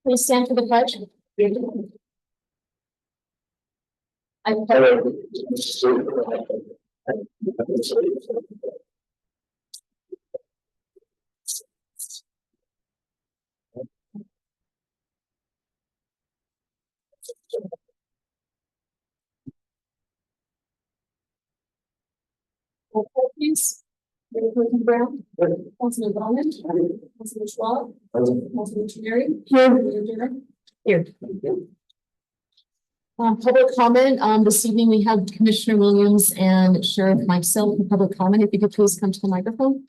Please stand for the pledge. I please. Councilman Brown, Councilman Bowman, Councilman Schwab, Councilman Teneri. Here. Public comment. This evening we have Commissioner Williams and Sheriff myself for public comment. If you could please come to the microphone.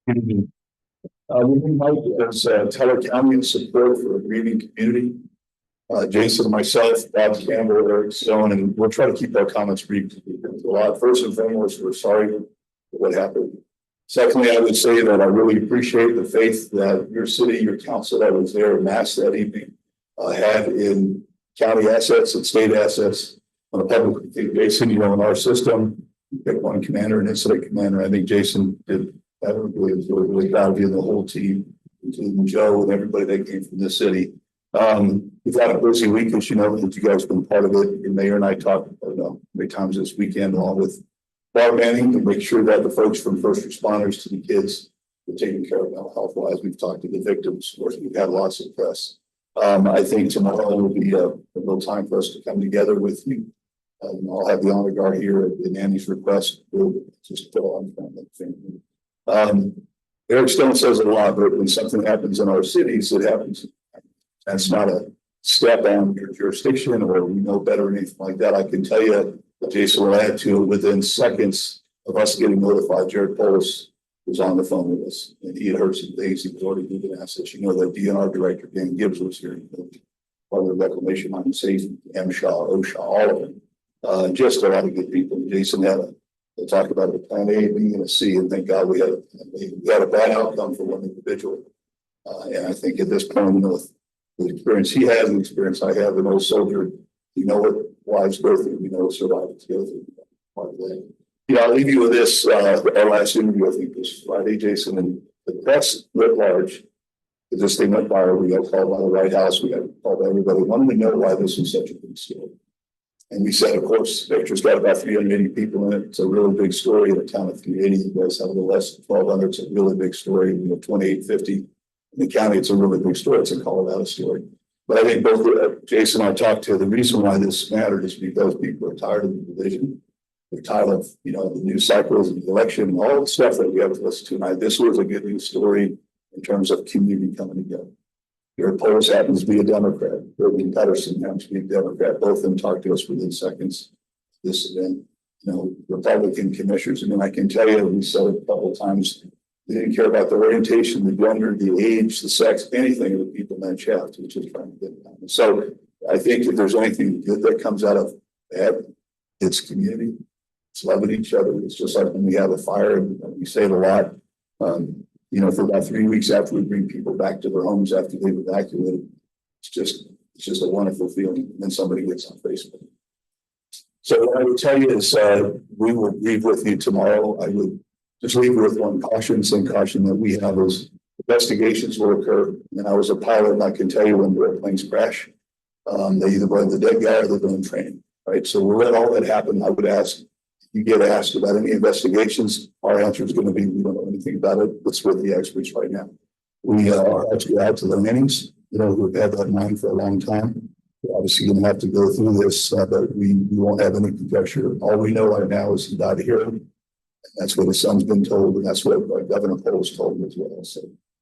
We invite as Teller County support for a grieving community. Jason, myself, Bob Campbell, Eric Stone, and we'll try to keep our comments brief. A lot. First and foremost, we're sorry for what happened. Secondly, I would say that I really appreciate the faith that your city, your council that was there mass that evening had in county assets and state assets on a public. Jason, in our system, you pick one commander and incident commander. I think Jason did. I was really proud of you and the whole team, including Joe and everybody that came from this city. We've had a busy week, as you know, that you guys have been part of it. Your mayor and I talked many times this weekend, along with Bob Manning, to make sure that the folks from first responders to the kids were taken care of mental health wise. We've talked to the victims. Of course, we've had lots of press. I think tomorrow will be a little time for us to come together with you. I'll have the honor guard here at Annie's request. We'll just fill on family. Eric Stone says it a lot, but when something happens in our cities, it happens. That's not a step on your jurisdiction or we know better or anything like that. I can tell you, Jason will add to it, within seconds of us getting notified, Jared Polis was on the phone with us and he had heard some things. He was already moving assets. You know, that DNR director, Dan Gibbs, was here. Part of the reclamation on safety, MSHA, OSHA, all of them. Just a lot of good people. Jason had to talk about a plan A, B, and a C, and thank God we had a bad outcome for one individual. And I think at this point, the experience he has and the experience I have, an old soldier, you know what wives go through, you know what survivors go through. Part of that. I'll leave you with this. Our last interview, I think, was Friday, Jason, and the press writ large, because this thing went viral. We got called by the White House, we got called by everybody, wanted to know why this was such a big story. And we said, of course, Victor's got about 380 people in it. It's a really big story in a town of 380. You guys have a little less than 1,200. It's a really big story. 2850 in the county. It's a really big story. It's a Colorado story. But I think both Jason and I talked to, the reason why this mattered is because people are tired of the division. They're tired of, the news cycles and the election and all the stuff that we have to listen to tonight. This was a good news story in terms of community coming together. Your Polis happens to be a Democrat. Irving Patterson happens to be a Democrat. Both of them talked to us within seconds. This event, Republican commissioners. I mean, I can tell you, we said it a couple of times. They didn't care about the orientation, the gender, the age, the sex, anything of the people in that shaft, which is trying to get it done. So I think if there's anything good that comes out of that, it's community. It's loving each other. It's just like when we have a fire, and we say it a lot. For about 3 weeks after we bring people back to their homes after they've evacuated, it's just a wonderful feeling. And then somebody gets on Facebook. So what I would tell you is we will grieve with you tomorrow. I would just leave you with one caution, same caution that we have is investigations will occur. And I was a pilot, and I can tell you when the airplanes crash, they either blame the dead guy or they're doing training, right? So we'll let all that happen. I would ask, you get asked about any investigations, our answer is going to be, we don't know anything about it. It's with the experts right now. We are actually out to the Mannings, who've had that in mind for a long time. We're obviously going to have to go through this, but we won't have any conjecture. All we know right now is he died here. And that's what his son's been told, and that's what Governor Polis told him as well. So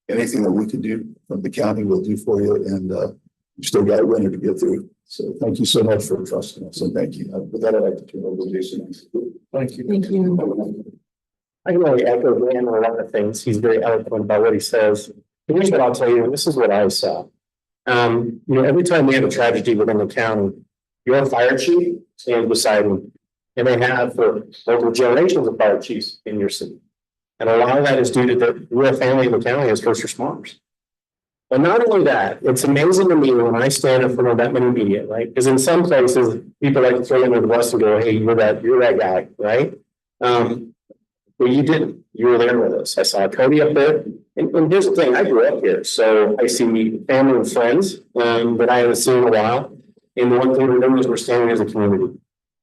anything that we can do from the county, we'll do for you. And we still got a winter to get through. So thank you so much for trusting us, and thank you. With that, I'd like to turn over to Jason. Thank you. Thank you. I can really echo Dan on a lot of things. He's very eloquent about what he says. Here's what I'll tell you. This is what I saw. Every time we have a tragedy within the county, your fire chief stands beside him, and they have for over generations of fire chiefs in your city. And a lot of that is due to the real family of the county as first responders. But not only that, it's amazing to me when I stand in front of that many media, right? Because in some places, people like to throw you under the bus and go, hey, you're that guy, right? But you didn't. You were there with us. I saw Cody up there. And here's the thing, I grew up here. So I see family and friends that I haven't seen in a while. And the one thing we know is we're standing as a community.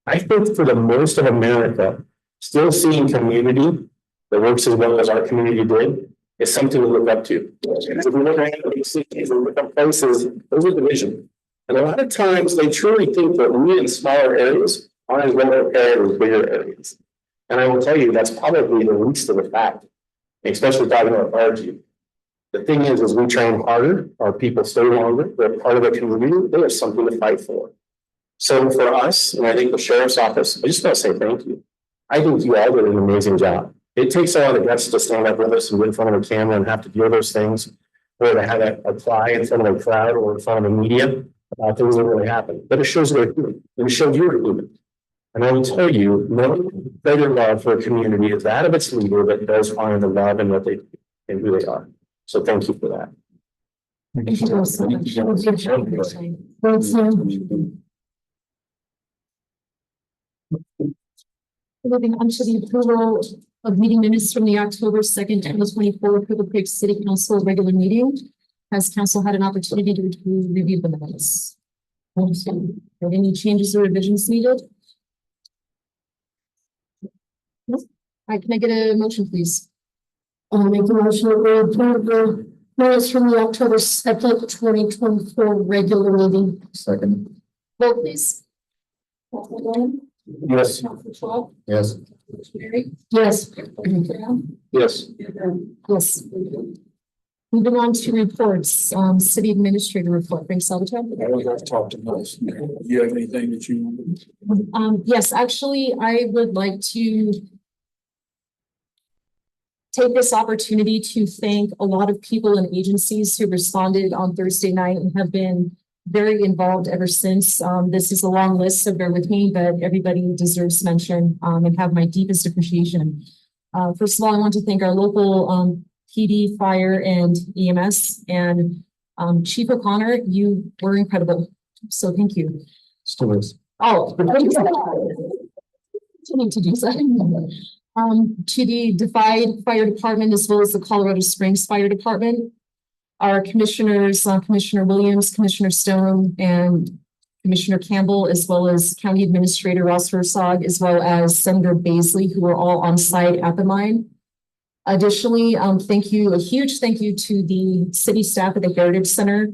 I think for the most of America, still seeing community that works as well as our community did is something to look up to. If we look around at these cities and look at places, those are division. And a lot of times they truly think that we in smaller areas aren't as well prepared as bigger areas. And I will tell you, that's probably the least of the fact, especially talking about RG. The thing is we train harder, our people stay longer, they're part of the community, they have something to fight for. So for us, and I think the sheriff's office, I just want to say thank you. I think you all did an amazing job. It takes a lot of guts to stand up with us and get in front of a camera and have to do those things, or to have that apply in front of a crowd or in front of the media about things that really happen. But it shows they're human, and it showed you're human. And I will tell you, no greater love for a community is that of its leader that does find the love in what they do and who they are. So thank you for that. Thank you both so much. Moving on to the approval of meeting minutes from the October 2nd, 2024 Cripple Creek City Council regular meeting. Has council had an opportunity to review the minutes? Are any changes or revisions needed? No. All right, can I get a motion, please? I'll make a motion to approve the minutes from the October 2nd, 2024 regular meeting. Second. Vote please. Yes. Yes. Yes. Yes. Yes. Moving on to reports, city administrator report, Frank Salvatore. I don't have to talk to most. Do you have anything that you? Yes, actually, I would like to take this opportunity to thank a lot of people and agencies who responded on Thursday night and have been very involved ever since. This is a long list, so bear with me, but everybody deserves mention and have my deepest appreciation. First of all, I want to thank our local PD, fire, and EMS, and Chief O'Connor, you were incredible. So thank you. Still is. Oh, continue to do so. To the Defied Fire Department, as well as the Colorado Springs Fire Department, our commissioners, Commissioner Williams, Commissioner Stone, and Commissioner Campbell, as well as County Administrator Ross Herzog, as well as Senator Baisley, who were all on site at the mine. Additionally, a huge thank you to the city staff at the Heritage Center.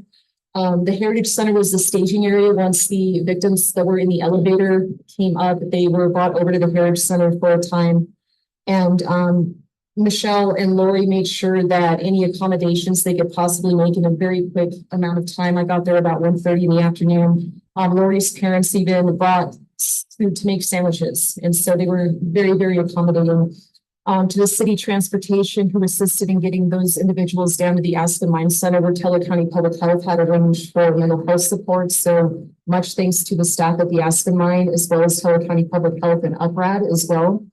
The Heritage Center was the staging area. Once the victims that were in the elevator came up, they were brought over to the Heritage Center for a time. And Michelle and Lori made sure that any accommodations they could possibly make in a very quick amount of time. I got there about 1:30 in the afternoon. Lori's parents even brought food to make sandwiches. And so they were very, very accommodating. To the city transportation, who assisted in getting those individuals down to the Aspen Mine Center, where Teller County Public Health had arranged for mental health support. So much thanks to the staff at the Aspen Mine, as well as Teller County Public Health and UPRAD as well.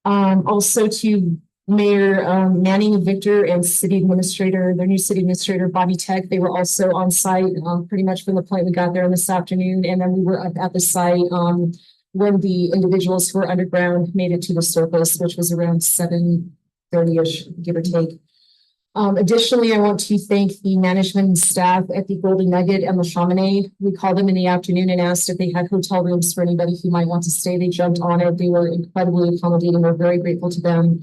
Also to Mayor Manning and Victor and City Administrator, their new City Administrator, Bobby Tech. They were also on site pretty much from the point we got there this afternoon. And then we were up at the site when the individuals who were underground made it to the surface, which was around 7:30-ish, give or take. Additionally, I want to thank the management and staff at the Golden Nugget and the Chamonix. We called them in the afternoon and asked if they had hotel rooms for anybody who might want to stay. They jumped on it. They were incredibly accommodating. We're very grateful to them.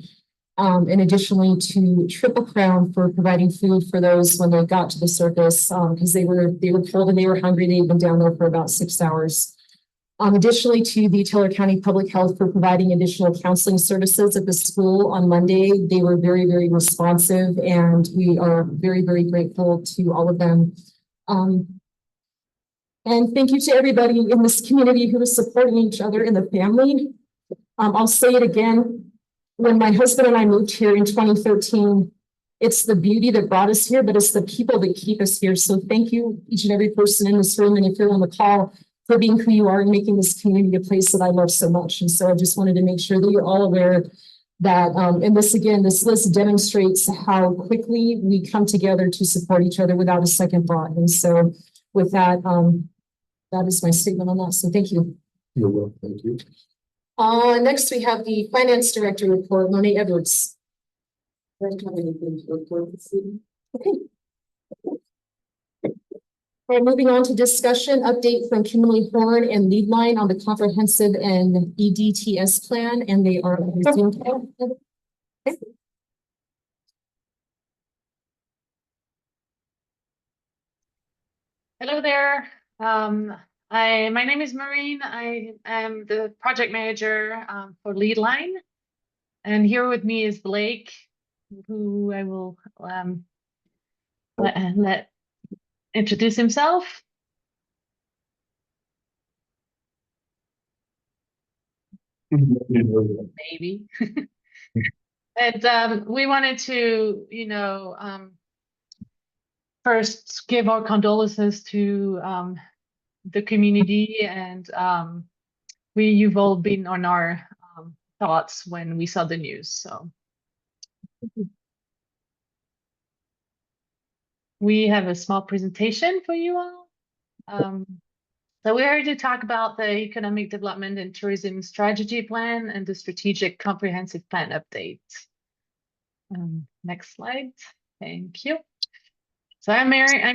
And additionally to Triple Crown for providing food for those when they got to the surface, because they were cold and they were hungry. They'd been down there for about 6 hours. Additionally to the Teller County Public Health for providing additional counseling services at the school on Monday. They were very, very responsive, and we are very, very grateful to all of them. And thank you to everybody in this community who is supporting each other in the family. I'll say it again. When my husband and I moved here in 2013, it's the beauty that brought us here, but it's the people that keep us here. So thank you, each and every person in this room, and if you're on the call, for being who you are and making this community a place that I love so much. And so I just wanted to make sure that you're all aware that, and this list demonstrates how quickly we come together to support each other without a second thought. And so with that, that is my statement on that. So thank you. You're welcome. Thank you. Next we have the finance director report, Monet Edwards. Okay. All right, moving on to discussion update from Kimberly Horn and Lead Line on the comprehensive and EDTS plan, and they are on the Zoom call. Okay. Hello there. My name is Maureen. I am the project manager for Lead Line. And here with me is Blake, who I will let introduce himself. Maybe. And we wanted to, first give our condolences to the community, and you've all been on our thoughts when we saw the news. So we have a small presentation for you all. So we're here to talk about the Economic Development and Tourism Strategy Plan and the Strategic Comprehensive Plan update. Next slide. Thank you. So I'm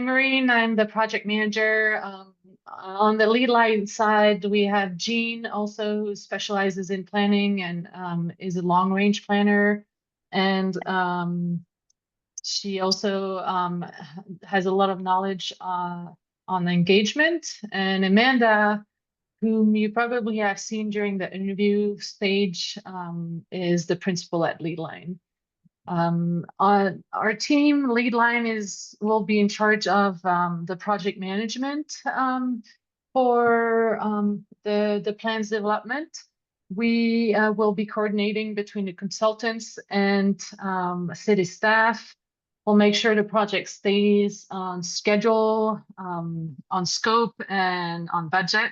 Maureen. I'm the project manager. On the Lead Line side, we have Jean, also who specializes in planning and is a long-range planner. And she also has a lot of knowledge on engagement. And Amanda, whom you probably have seen during the interview stage, is the principal at Lead Line. Our team, Lead Line, will be in charge of the project management for the plan's development. We will be coordinating between the consultants and city staff. We'll make sure the project stays on schedule, on scope, and on budget.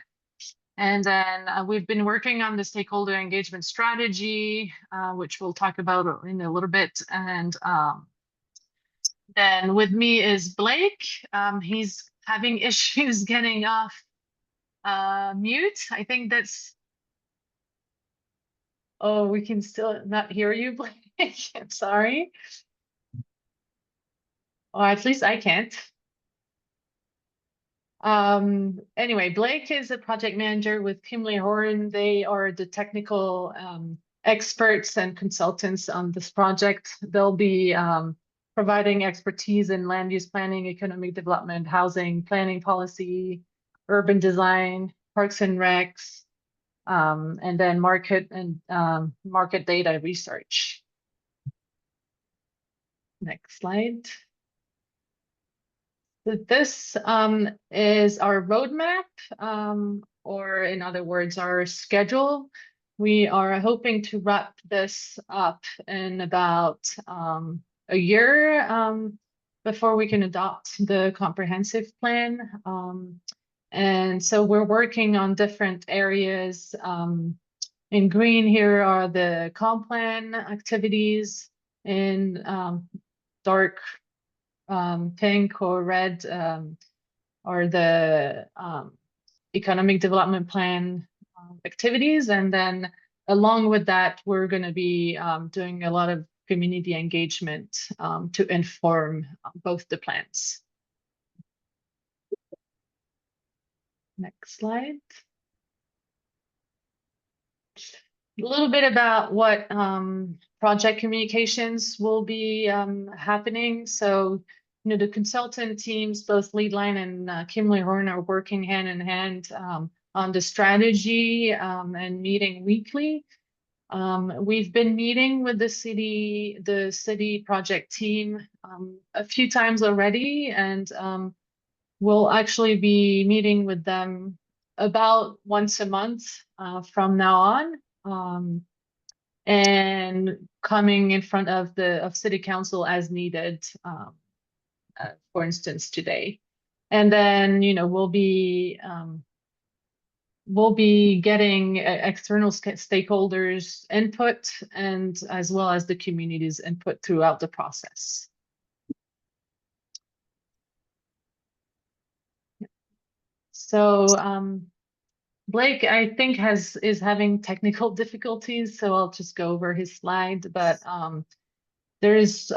And then we've been working on the stakeholder engagement strategy, which we'll talk about in a little bit. And then with me is Blake. He's having issues getting off mute. I think that's... Oh, we can still not hear you, Blake. I'm sorry. Or at least I can't. Anyway, Blake is a project manager with Kimberly Horn. They are the technical experts and consultants on this project. They'll be providing expertise in land use planning, economic development, housing, planning policy, urban design, parks and recs, and then market data research. Next slide. This is our roadmap, or in other words, our schedule. We are hoping to wrap this up in about a year before we can adopt the comprehensive plan. And so we're working on different areas. In green here are the comp plan activities. In dark pink or red are the economic development plan activities. And then along with that, we're going to be doing a lot of community engagement to inform both the plans. Next slide. A little bit about what project communications will be happening. So, the consultant teams, both Lead Line and Kimberly Horn, are working hand in hand on the strategy and meeting weekly. We've been meeting with the city project team a few times already, and we'll actually be meeting with them about once a month from now on. And coming in front of city council as needed, for instance, today. And then, we'll be we'll be getting external stakeholders' input and as well as the community's input throughout the process. So Blake, I think is having technical difficulties, so I'll just go over his slide. But there's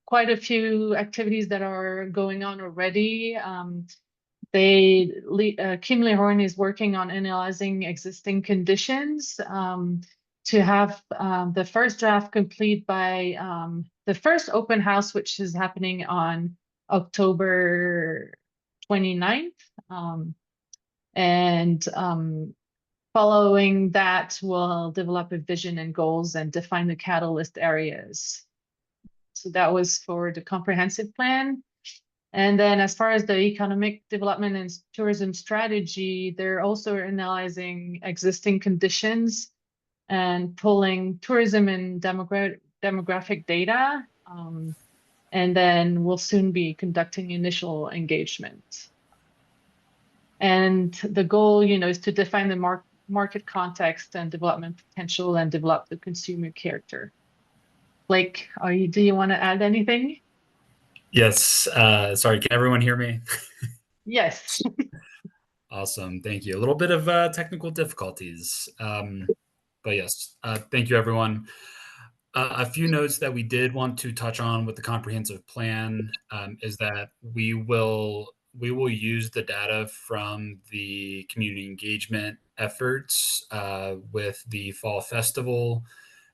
quite a few activities that are going on already. Kimberly Horn is working on analyzing existing conditions to have the first draft complete by the first open house, which is happening on October 29th. Following that, we'll develop a vision and goals and define the catalyst areas. So that was for the comprehensive plan. And then as far as the economic development and tourism strategy, they're also analyzing existing conditions and pulling tourism and demographic data. And then we'll soon be conducting initial engagement. And the goal, is to define the market context and development potential and develop the consumer character. Blake, do you want to add anything? Yes. Sorry, can everyone hear me? Yes. Awesome. Thank you. A little bit of technical difficulties. But yes, thank you, everyone. A few notes that we did want to touch on with the comprehensive plan is that we will use the data from the community engagement efforts with the fall festival,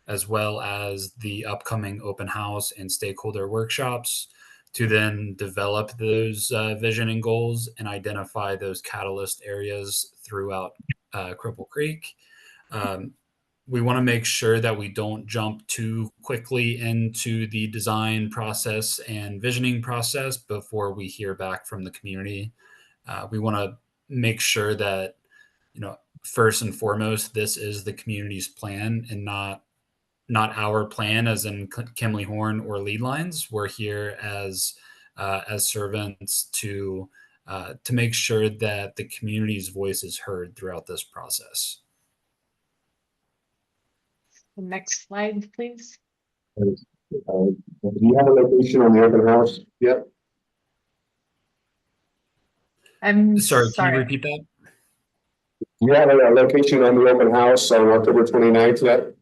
as well as the upcoming open house and stakeholder workshops, to then develop those vision and goals and identify those catalyst areas throughout Cripple Creek. We want to make sure that we don't jump too quickly into the design process and visioning process before we hear back from the community. We want to make sure that, first and foremost, this is the community's plan and not our plan, as in Kimberly Horn or Lead Lines. We're here as servants to make sure that the community's voice is heard throughout this process. The next slide, please. Do you have a location on the open house yet? I'm Sorry, can you repeat that? Do you have a location on the open house on October 29th yet?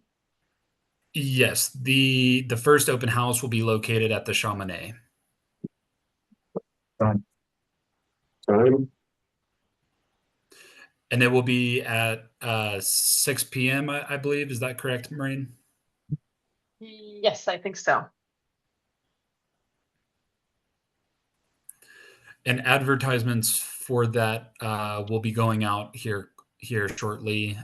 Yes, the first open house will be located at the Chamonix. Time? And it will be at 6 p.m., I believe. Is that correct, Maureen? Yes, I think so. And advertisements for that will be going out here shortly.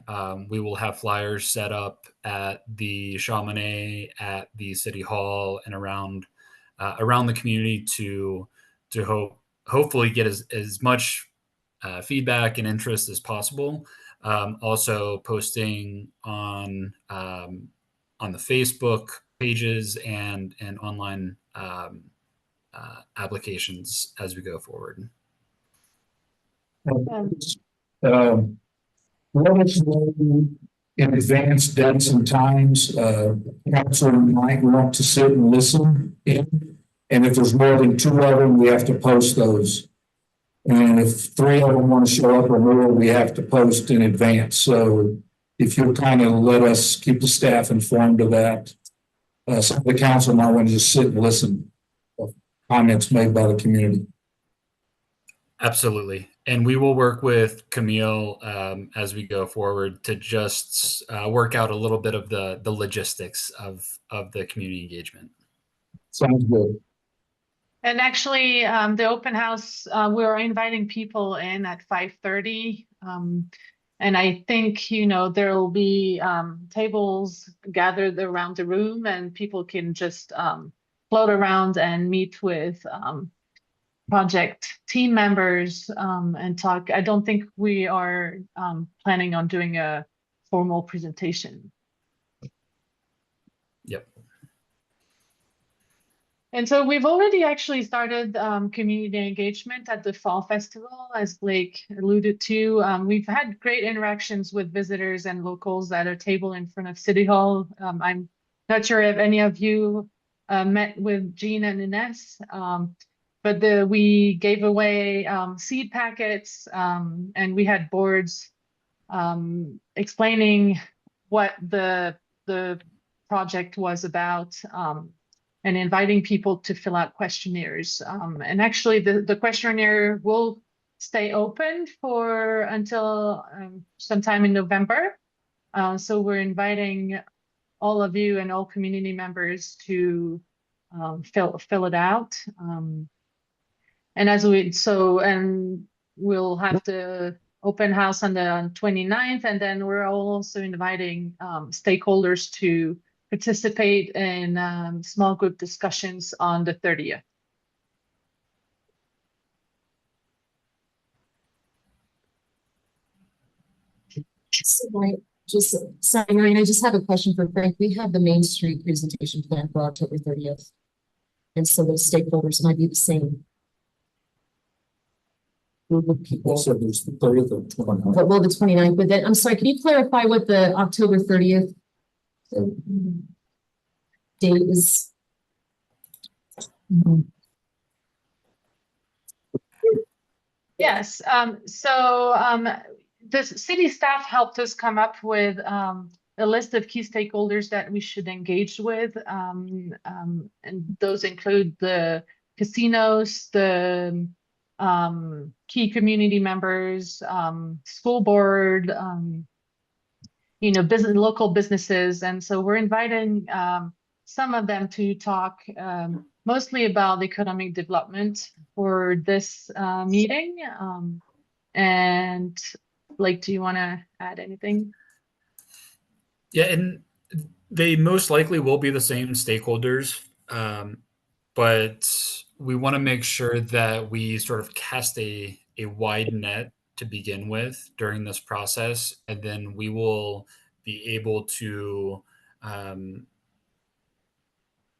We will have flyers set up at the Chamonix, at the City Hall, and around the community to hopefully get as much feedback and interest as possible. Also posting on the Facebook pages and online applications as we go forward. Let us know in advance dates and times. Council might want to sit and listen in. And if there's more than 2 of them, we have to post those. And if 3 of them want to show up or more, we have to post in advance. So if you'll kind of let us keep the staff informed of that. Some of the council might want to just sit and listen to comments made by the community. Absolutely. And we will work with Camille as we go forward to just work out a little bit of the logistics of the community engagement. Sounds good. And actually, the open house, we're inviting people in at 5:30. And I think, there will be tables gathered around the room and people can just float around and meet with project team members and talk. I don't think we are planning on doing a formal presentation. Yep. And so we've already actually started community engagement at the Fall Festival, as Blake alluded to. We've had great interactions with visitors and locals at a table in front of City Hall. I'm not sure if any of you met with Jean and Ines, but we gave away seed packets and we had boards explaining what the project was about. And inviting people to fill out questionnaires. And actually the questionnaire will stay open for until sometime in November. So we're inviting all of you and all community members to fill it out. And we'll have the open house on the 29th, and then we're also inviting stakeholders to participate in small group discussions on the 30th. Sorry, Marion, I just have a question for Frank. We have the Main Street presentation plan for October 30th. And so those stakeholders might be the same group of people. So there's the 30th or 29th. Well, the 29th, but then, I'm sorry, can you clarify what the October 30th date is? Yes, the city staff helped us come up with a list of key stakeholders that we should engage with. And those include the casinos, the key community members, school board, local businesses. And so we're inviting some of them to talk mostly about economic development for this meeting. And Blake, do you want to add anything? Yeah, and they most likely will be the same stakeholders, but we want to make sure that we sort of cast a wide net to begin with during this process, and then we will be able to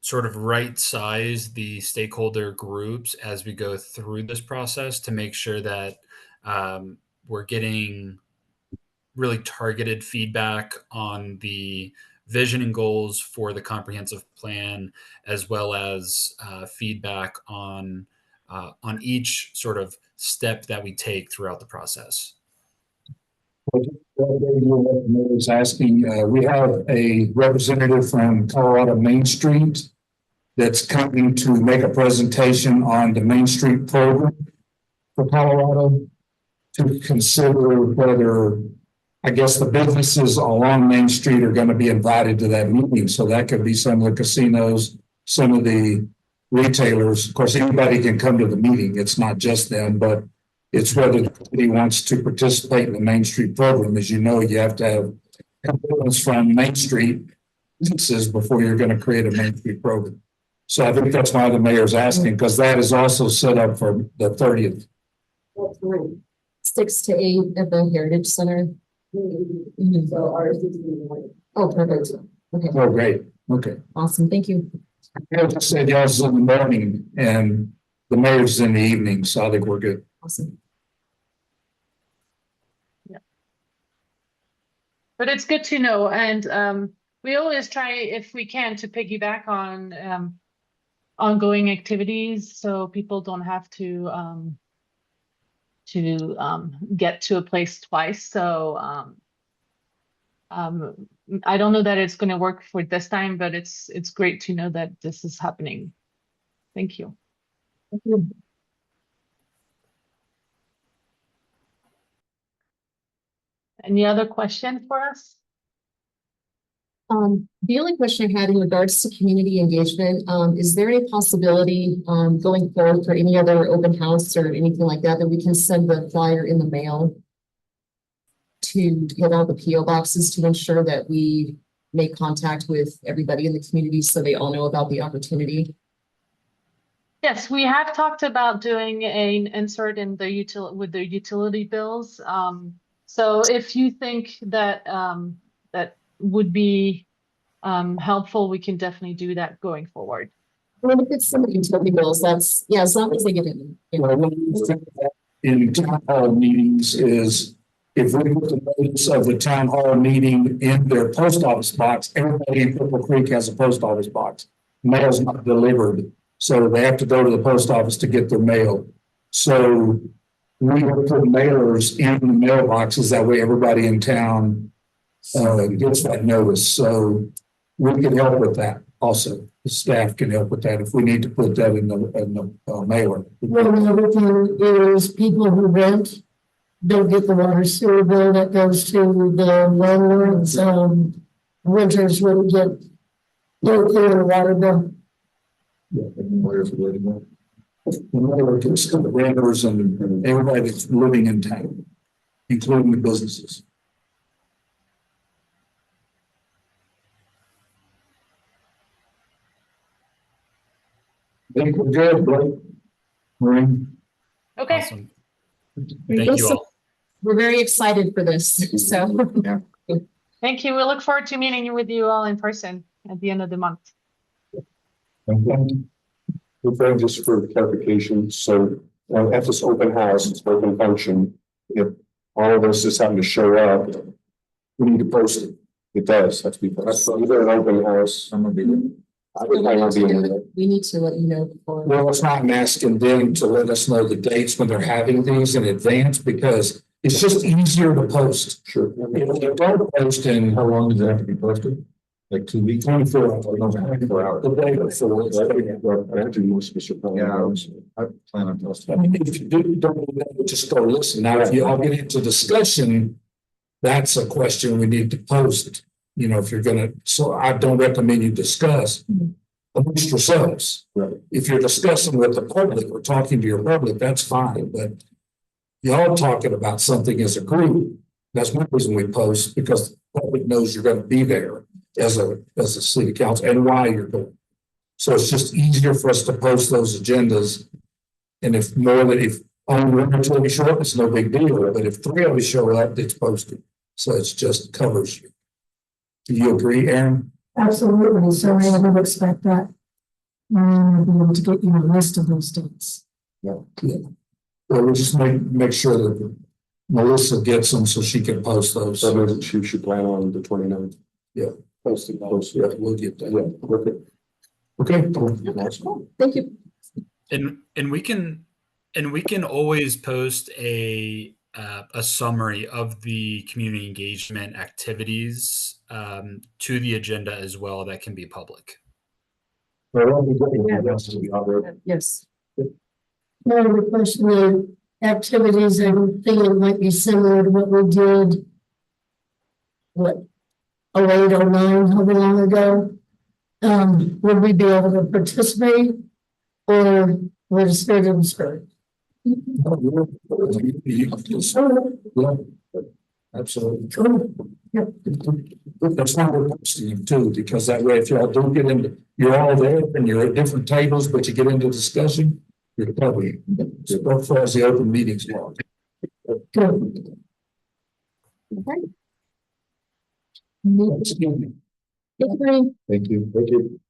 sort of right size the stakeholder groups as we go through this process to make sure that we're getting really targeted feedback on the vision and goals for the comprehensive plan, as well as feedback on each sort of step that we take throughout the process. Was asking, we have a representative from Colorado Main Street that's coming to make a presentation on the Main Street program for Colorado to consider whether, I guess, the businesses along Main Street are going to be invited to that meeting. So that could be some of the casinos, some of the retailers. Of course, anybody can come to the meeting. It's not just them, but it's whether the city wants to participate in the Main Street program. As you know, you have to have influence from Main Street businesses before you're going to create a Main Street program. So I think that's why the mayor's asking, because that is also set up for the 30th. 6 to 8 at the Heritage Center. So ours is in the morning. Oh, perfect. Okay. Oh, great. Okay. Awesome. Thank you. I just said y'all's in the morning and the mayor's in the evening, so I think we're good. Awesome. Yeah. But it's good to know. And we always try, if we can, to piggyback on ongoing activities so people don't have to get to a place twice. So I don't know that it's going to work for this time, but it's great to know that this is happening. Thank you. Thank you. Any other questions for us? The only question I had in regards to community engagement, is there any possibility going forward for any other open house or anything like that we can send the flyer in the mail to hit all the PO boxes to ensure that we make contact with everybody in the community so they all know about the opportunity? Yes, we have talked about doing an insert in the with the utility bills. So if you think that that would be helpful, we can definitely do that going forward. Well, if it's some of the utility bills, that's, yeah, as long as they get in. Well, one thing in town hall meetings is if we put the notice of the town hall meeting in their post office box, everybody in Cripple Creek has a post office box. Mail's not delivered, so they have to go to the post office to get their mail. So we will put mailers in the mailboxes, that way everybody in town gets that notice. So we can help with that also. The staff can help with that if we need to put that in the mailer. Well, another thing is people who rent don't get the water sewer bill that goes to the landlords. Renters wouldn't get their water bill. Yeah, where's the way to go? In other words, it's the renters and everybody that's living in town, including the businesses. I think we're good, Blake. Maureen? Okay, Awesome. Thank you all. We're very excited for this, so. thank you. We look forward to meeting with you all in person at the end of the month. Good thing, just for clarification, so at this open house, it's open function, if all of us just happen to show up, we need to post it. It does, that's because either an open house. I'm gonna be there. I would like to be in there. We need to let you know before. Well, it's not asking them to let us know the dates when they're having these in advance, because it's just easier to post. Sure. If you don't post in, how long does it have to be posted? Like 2 weeks? 24 hours. 24 hours. The day before. Actually, most of us are probably. I plan on posting. I mean, if you don't, just go listen. Now, if you all get into discussion, that's a question we need to post. You know, if you're gonna, so I don't recommend you discuss amongst yourselves. Right. If you're discussing with the public or talking to your public, that's fine, but y'all talking about something as a group, that's one reason we post, because the public knows you're gonna be there as a city council and why you're going. So it's just easier for us to post those agendas. And if only 1 or 2 of you show up, it's no big deal, but if 3 of you show up, it's posted. So it's just covers you. Do you agree, Aaron? Absolutely, so I would expect that. Be able to get you a list of those dates. Yeah. Well, we'll just make sure that Melissa gets them so she can post those. So maybe she should plan on the 29th. Yeah. Post, Yeah, we'll get that. yeah, okay. Okay. Thank you. And we can always post a summary of the community engagement activities to the agenda as well, that can be public. Yes. Now, the question of activities, I'm thinking might be similar to what we did. What, 08, 09, however long ago? Would we be able to participate? Or would it spirit of the spirit? Yeah, absolutely. Yep. That's why we're posting them too, because that way, if y'all don't get into, you're all there and you're at different tables, but you get into discussion, you're probably, as far as the open meetings law. Good. Excuse me. Thank you, Bernie. Thank you. Thank you.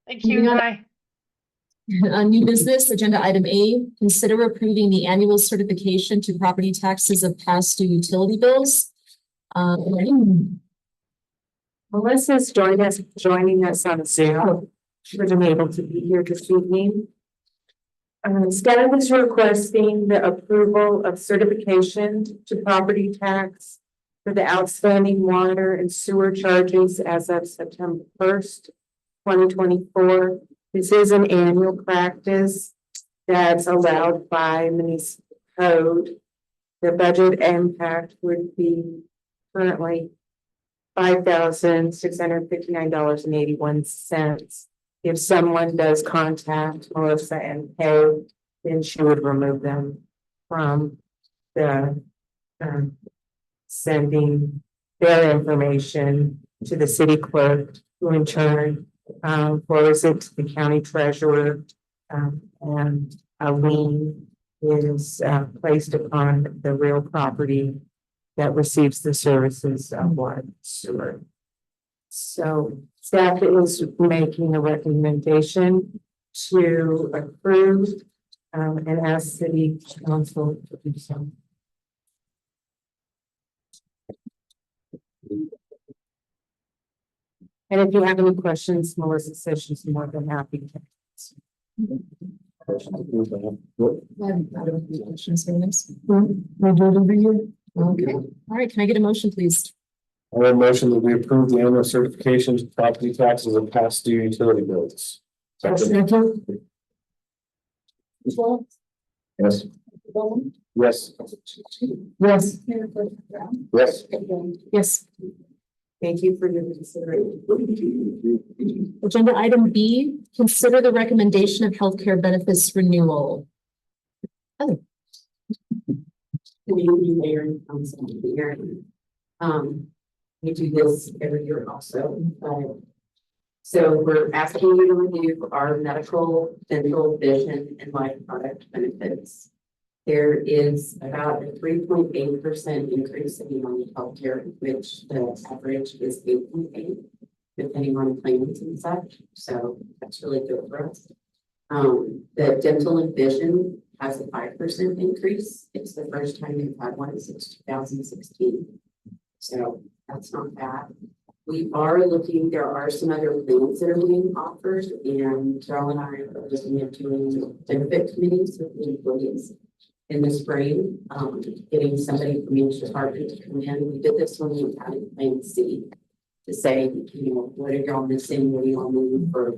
Thank you. Yeah. Bye. New business, agenda item A, consider approving the annual certification to property taxes of past due utility bills. Melissa's joining us on Zoom. She wasn't able to be here this evening. Staff is requesting the approval of certification to property tax for the outstanding water and sewer charges as of September 1st, 2024. This is an annual practice that's allowed by municipal code. The budget impact would be currently $5,659.81. If someone does contact Melissa and pay, then she would remove them from the sending their information to the city clerk, who in turn forwards it to the county treasurer, and a lien is placed upon the real property that receives the services of water and sewer. So staff is making a recommendation to approve and ask city council to do so. And if you have any questions, Melissa says she's more than happy to. I haven't thought of any questions for this. We'll do it over here. Okay, all right, can I get a motion, please? I have a motion that we approve the annual certifications of property taxes and past due utility bills. Yes. Yes. Yes. Yes. Yes. Yes. Thank you for your consideration. Agenda item B, consider the recommendation of healthcare benefits renewal. Good evening, Mayor and Council here. We do this every year also. So we're asking you to review our medical, dental, vision, and life product benefits. There is about a 3.8% increase in the healthcare, which the average is 8.8, depending on plans and such. So that's really good for us. The dental and vision has a 5% increase. It's the first time we've had one since 2016. So that's not bad. We are looking, there are some other plans that are being offered, and Carol and I are looking at doing benefit committees with the employees in the spring, getting somebody from each department to come in. We did this when we had in plan C to say, you know, what are y'all missing? What do you all need for,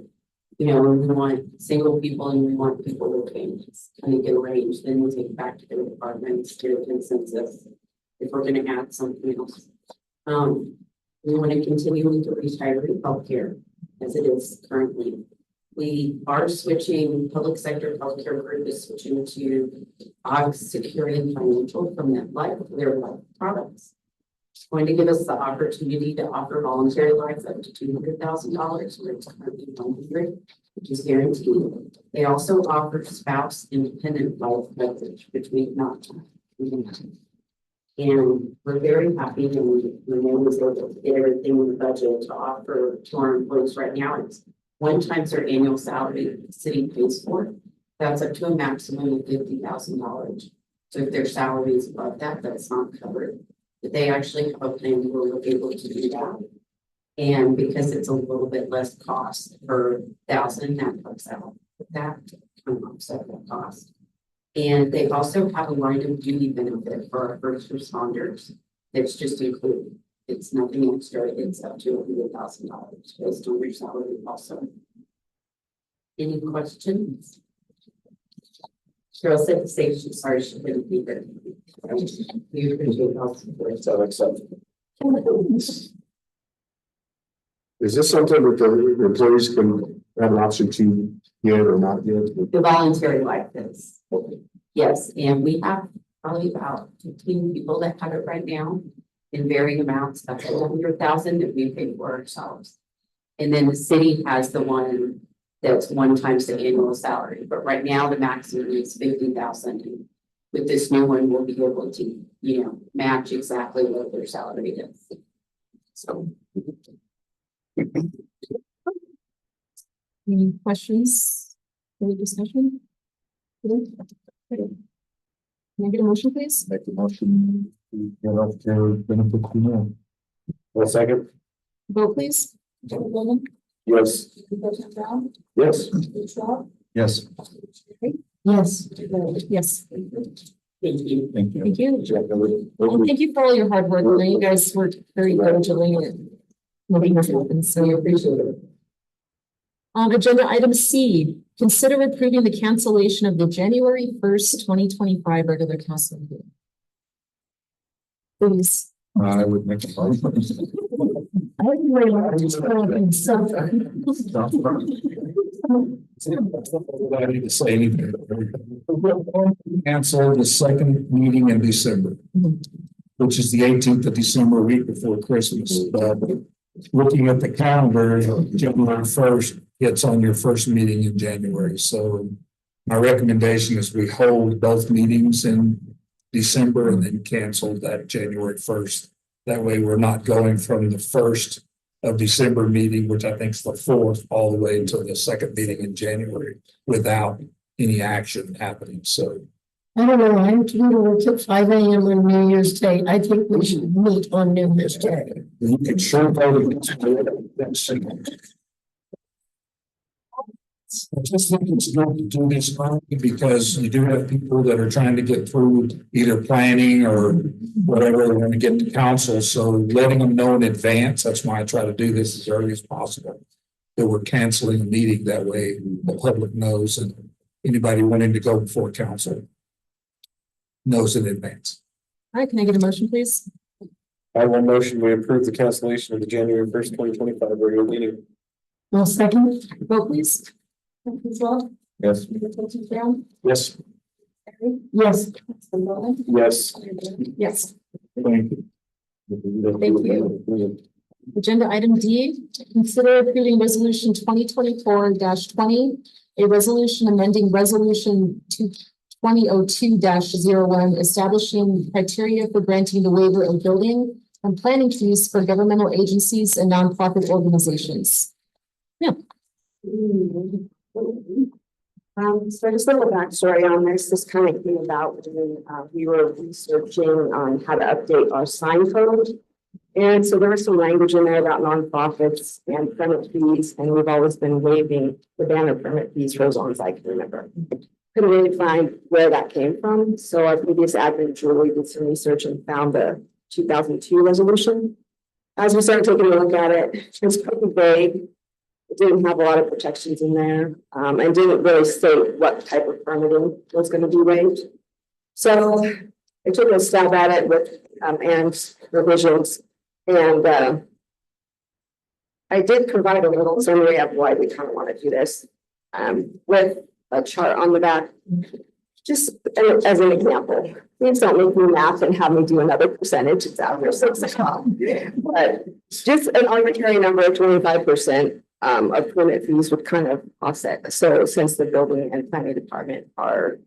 you know, when we want single people and we want people with families, kind of get arranged, then we take it back to the departments to a consensus if we're going to add something else. We want to continue with the retiree healthcare as it is currently. We are switching, public sector healthcare group is switching to Security and Financial from MetLife for their life products. It's going to give us the opportunity to offer voluntary life up to $200,000, where it's currently $100,000, which is guaranteed. They also offer spouse independent life coverage, which we've not done. And we're very happy that we was able to get everything in the budget to offer to our employees right now. It's 1 times their annual salary the city pays for. That's up to a maximum of $50,000. So if their salary is above that, that's not covered. But they actually have a plan where we're able to do that. And because it's a little bit less cost per thousand, that works out with that kind of offset that cost. And they also have a line of duty benefit for our first responders. That's just included. It's nothing extra. It's up to $100,000 based on your salary also. Any questions? Cheryl said to say she's sorry she couldn't be there. We appreciate all support. So acceptable. Is this something that the employees can have an option to get or not get? The voluntary life is. Yes, and we have probably about 15 people that have it right now in varying amounts. That's 100,000 that we pay for ourselves. And then the city has the one that's 1 times the annual salary. But right now the maximum is 50,000. With this new one, we'll be able to, you know, match exactly what their salary is. So. Any questions? Any discussion? Can I get a motion, please? Make the motion to get healthcare benefits renewal. 1 second. Vote, please. Yes. Yes. Yes. Yes. Yes, Thank you. Thank you. thank you. And thank you for all your hard work. I know you guys worked very diligently and making this happen, so we appreciate it. Agenda item C, consider approving the cancellation of the January 1st, 2025 regular council meeting. Please. I would make a motion. I would really like to explain I need to say anything. Cancel the second meeting in December, which is the 18th of December, week before Christmas. Looking at the calendar, January 1st, it's on your first meeting in January. So my recommendation is we hold both meetings in December and then cancel that January 1st. That way we're not going from the 1st of December meeting, which I think is the 4th, all the way until the second meeting in January without any action happening. So I don't know, I'm due to work at 5 a.m. on New Year's Day. I think we should meet on New Year's Day. you can sure vote against it. I just think it's good to do this early because you do have people that are trying to get through either planning or whatever they want to get to council. So letting them know in advance, that's why I try to do this as early as possible. That we're canceling a meeting, that way the public knows and anybody wanting to go before council knows in advance. All right, can I get a motion, please? I will motion we approve the cancellation of the January 1st, 2025 regular meeting. Well, second, Vote please. Control, Yes. Brown, Yes. yes. Yes. Yes. Thank you. Thank you. Agenda item D, consider approving resolution 2024-20, a resolution amending resolution 2002-01, establishing criteria for granting the waiver of building and planning fees for governmental agencies and nonprofit organizations. So just a little backstory on this. This kind of came about when we were researching on how to update our sign code. And so there was some language in there about nonprofits and permit fees, and we've always been waiving the banner permit fees for as long as I can remember. Couldn't really find where that came from. So our previous admin, Julie, did some research and found the 2002 resolution. As we started taking a look at it, it was pretty vague. It didn't have a lot of protections in there, and didn't really state what type of permitting was going to be waived. So I took a stab at it with Aaron's revisions, and I did provide a little summary of why we kind of want to do this, with a chart on the back, just as an example. Please don't make me math and have me do another percentage. It's after 6 o'clock. But just an arbitrary number of 25%. Of permit fees would kind of offset. So since the building and planning department are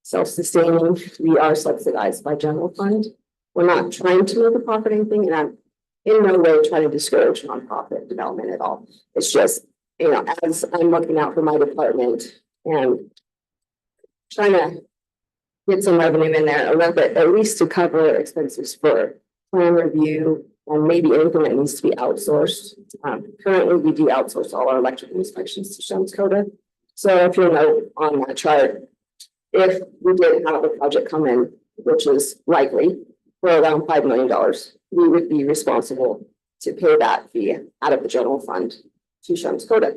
self-sustaining, we are subsidized by general fund. We're not trying to make a profit or anything, and I'm in no way trying to discourage nonprofit development at all. It's just, as I'm looking out for my department and trying to get some revenue in there a little bit, at least to cover expenses for plan review, and maybe anything that needs to be outsourced. Currently, we do outsource all our electrical inspections to Shums Coda. So if you'll note on that chart, if we did have a project come in, which is likely for around $5 million, we would be responsible to pay that fee out of the general fund to Shums Coda.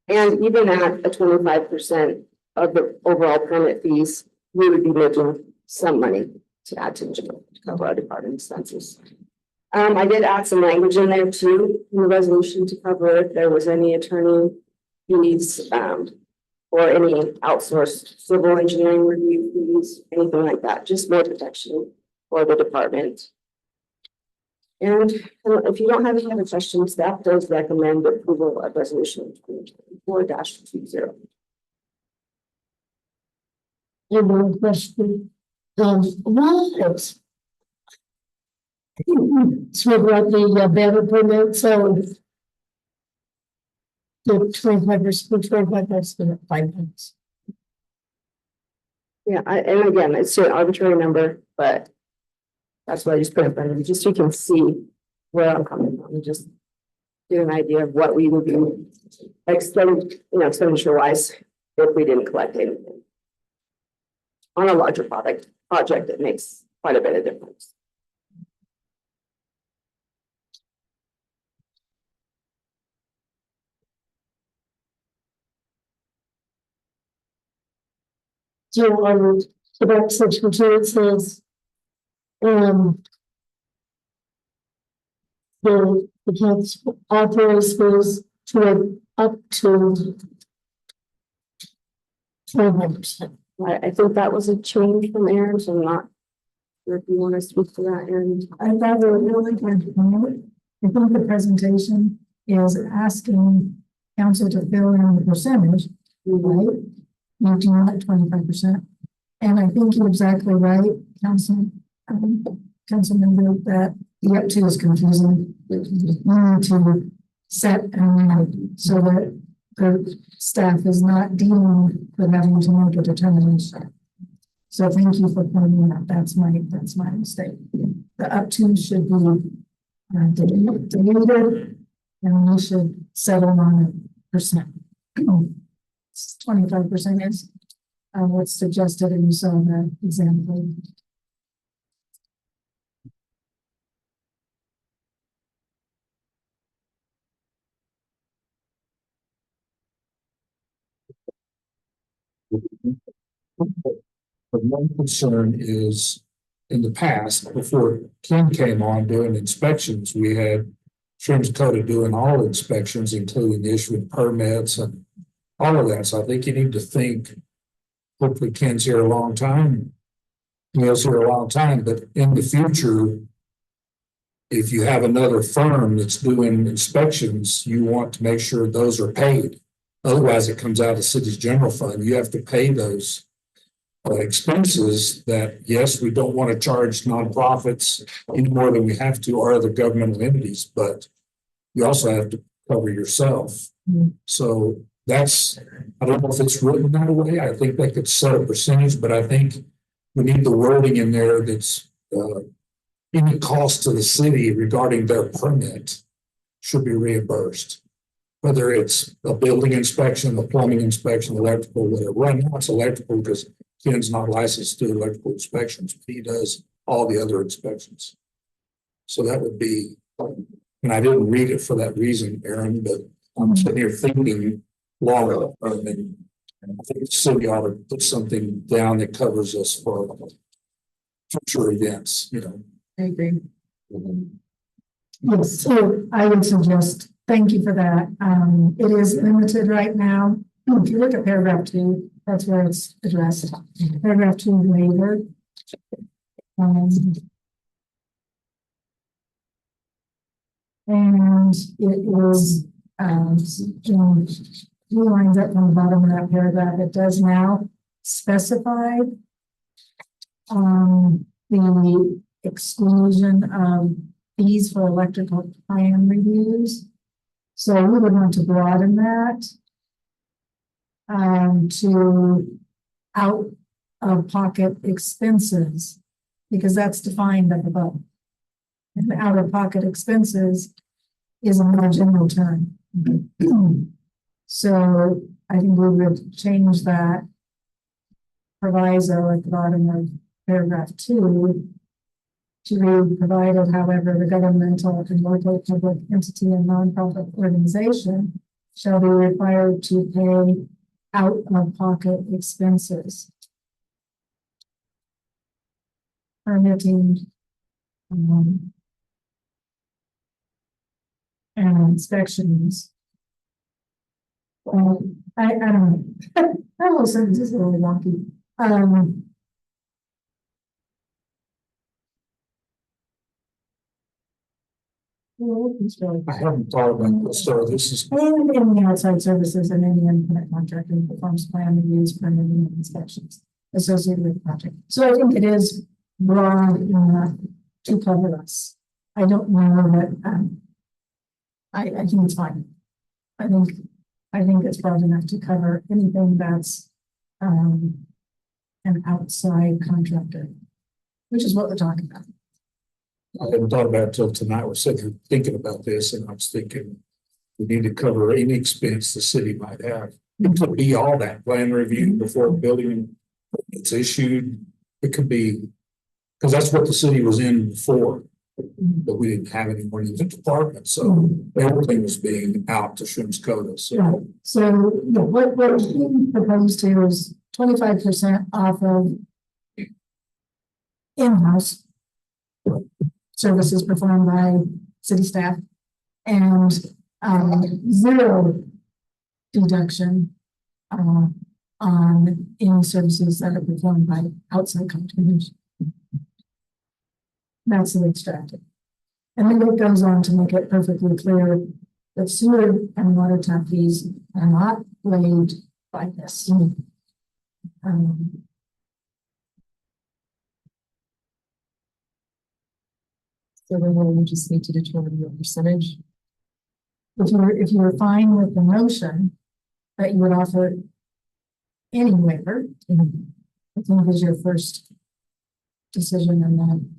And even at a 25% of the overall permit fees, we would be making some money to add to the general to cover our department expenses. I did add some language in there too, in the resolution to cover if there was any attorney fees, or any outsourced civil engineering review fees, anything like that, just more protection for the department. And if you don't have any other questions, staff does recommend approval of resolution 2024-20. One question. What? So about the banner permit, so the 25%, 5 minutes. Yeah, and again, it's an arbitrary number, but that's what I just put in front of you, just so you can see where I'm coming from, and just get an idea of what we would be expenditure wise if we didn't collect anything. On a larger project, it makes quite a bit of difference. So about section 2, it says, the council authorizes to up to 25%. I think that was a change from Aaron, so I'm not sure if you want to speak to that, Aaron. I thought it was really good. I think the presentation is asking council to fill in the percentage, right? Not 25%. And I think you're exactly right, councilmember, that the up to is confusing. We need to set and limit so that the staff is not dealing with having to make a determination. So thank you for pointing that. That's my mistake. The up to should be deleted, and we should settle on a percent. 25% is what's suggested, and you saw the example. But one concern is, in the past, before Ken came on doing inspections, we had Sherms County doing all inspections, including issuing permits and all of that. So I think you need to think, hopefully Ken's here a long time. Neil's here a long time, but in the future, if you have another firm that's doing inspections, you want to make sure those are paid. Otherwise, it comes out of the city's general fund. You have to pay those expenses that, yes, we don't want to charge nonprofits any more than we have to or other governmental entities, but you also have to cover yourself. So that's, I don't know if it's written that way. I think they could set a percentage, but I think we need the wording in there that's any cost to the city regarding their permit should be reimbursed. Whether it's a building inspection, a plumbing inspection, electrical, whatever. Right now it's electrical because Ken's not licensed to do electrical inspections, but he does all the other inspections. So that would be, and I didn't read it for that reason, Aaron, but I'm sitting here thinking longer. And I think the city ought to put something down that covers us for future events, you know. I agree. Yes, so I would suggest, thank you for that. It is limited right now. If you look at paragraph 2, that's where it's addressed. Paragraph 2 waiver. And it was, few lines up on the bottom of that paragraph. It does now specify the exclusion of fees for electrical plan reviews. So we would want to broaden that to out-of-pocket expenses, because that's defined up above. And the out-of-pocket expenses is a more general term. So I think we would change that proviso at the bottom of paragraph 2 to read, provided, however, the governmental and local public entity and nonprofit organization shall be required to pay out-of-pocket expenses. Permitting and inspections. I don't know. That whole sentence is a little wonky. I haven't thought about this, so this is. And any outside services and any independent contractor who performs plan reviews, permitting and inspections associated with the project. So I think it is broad enough to cover us. I don't know that, I think it's fine. I think it's broad enough to cover anything that's, an outside contractor, which is what we're talking about. I hadn't thought about it till tonight. We're sitting here thinking about this, and I was thinking we need to cover any expense the city might have. It could be all that plan review before a building it's issued. It could be, because that's what the city was in before, but we didn't have any money in the department, so everything was being out to Sherms County. So, Right. So yeah, what we proposed here is 25% off of in-house services performed by city staff and 0 deduction on any services that are performed by outside contractors. That's the extracted. And then it goes on to make it perfectly clear that sewer and water tap fees are not waived by this. So then we just need to determine your percentage. If you were fine with the motion that you would offer any waiver, I think is your first decision and then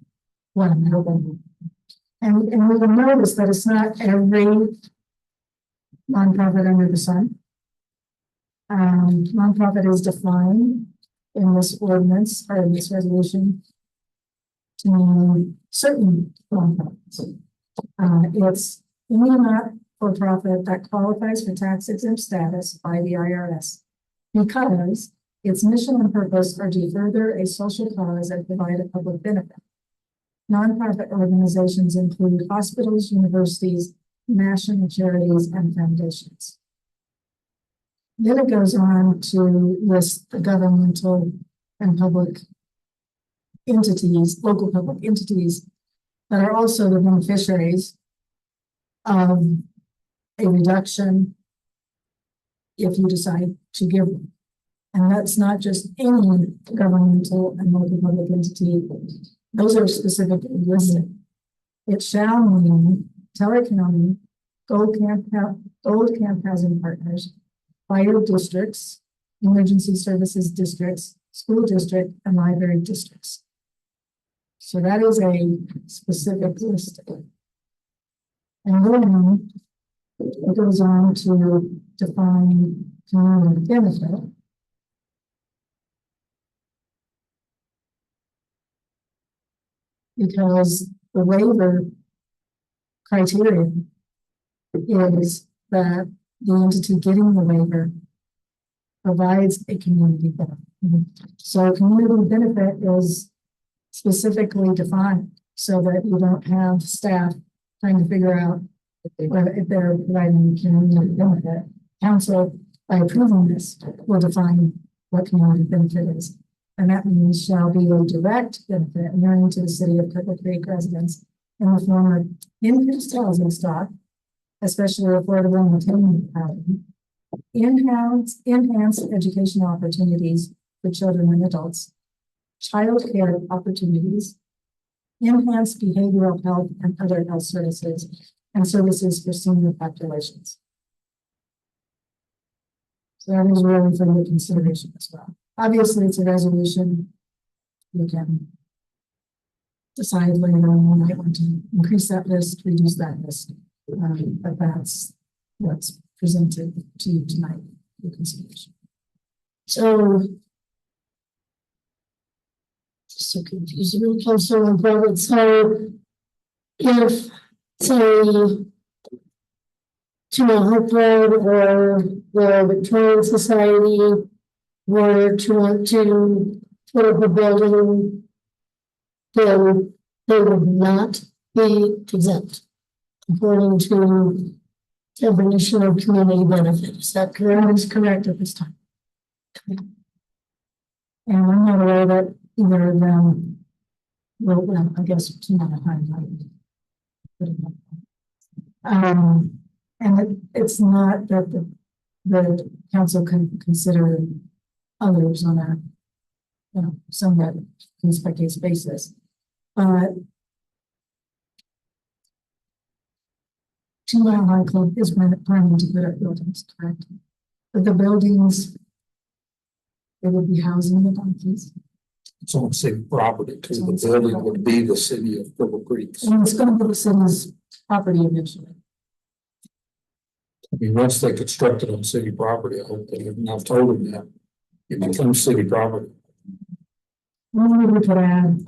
what I'm hoping. And we will notice that it's not every nonprofit under the sun. Nonprofit is defined in this ordinance or in this resolution to mean certain nonprofits. It's any not-for-profit that qualifies for tax exempt status by the IRS because its mission and purpose are to further a social cause and provide a public benefit. Nonprofit organizations include hospitals, universities, national charities, and foundations. Then it goes on to list the governmental and public entities, local public entities that are also the beneficiaries of a reduction if you decide to give them. And that's not just any governmental and local public entity. Those are specifically listed. It shall mean Teller County, Gold Camp Housing Partners, fire districts, emergency services districts, school district, and library districts. So that is a specific list. And then it goes on to define community benefit. Because the waiver criteria is that the entity getting the waiver provides a community benefit. So community benefit is specifically defined so that you don't have staff trying to figure out if they're providing community benefit. Council, by approving this, will define what community benefit is. And that means shall be a direct benefit known to the city of Cripple Creek residents in the form of increased housing stock, especially affordable and attainable housing, enhanced educational opportunities for children and adults, child care opportunities, enhanced behavioral health and other health services, and services for senior populations. So that is really for your consideration as well. Obviously, it's a resolution. You can decide later on you might want to increase that list, reduce that list. But that's what's presented to you tonight for consideration. So, so confusing. Okay, so important. So, if say to Hope Road or the Victorian Society were to want to put up a building, then they would not be exempt according to definition of community benefit. Is that correct? That is correct at this time. Okay. And I'm not aware that either of them, well, I guess it's not a highlight. And it's not that the council can consider others on a, you know, somewhat case by case basis. But 2 Mile High Club is planning to put up buildings, correct? But the buildings, they would be housing the donkeys. It's on city property too. The building would be the city of Cripple Creek. And it's going to be the city's property eventually. I mean, once they construct it on city property, I hope they have, and I've told them that it becomes city property. Maybe we could add,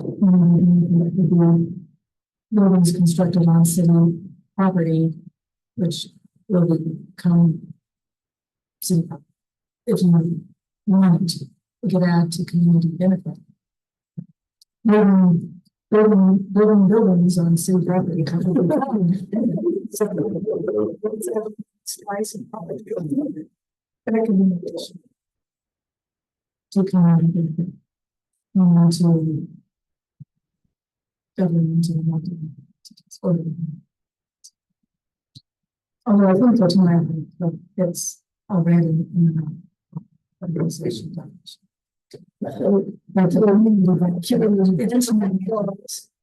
buildings constructed on city property, which will become city property. If you wanted to, we could add to community benefit. Building buildings on city property. Slice and property. That can be an addition to community benefit. To government and although I think that's my, but it's already in the organization definition. But it doesn't make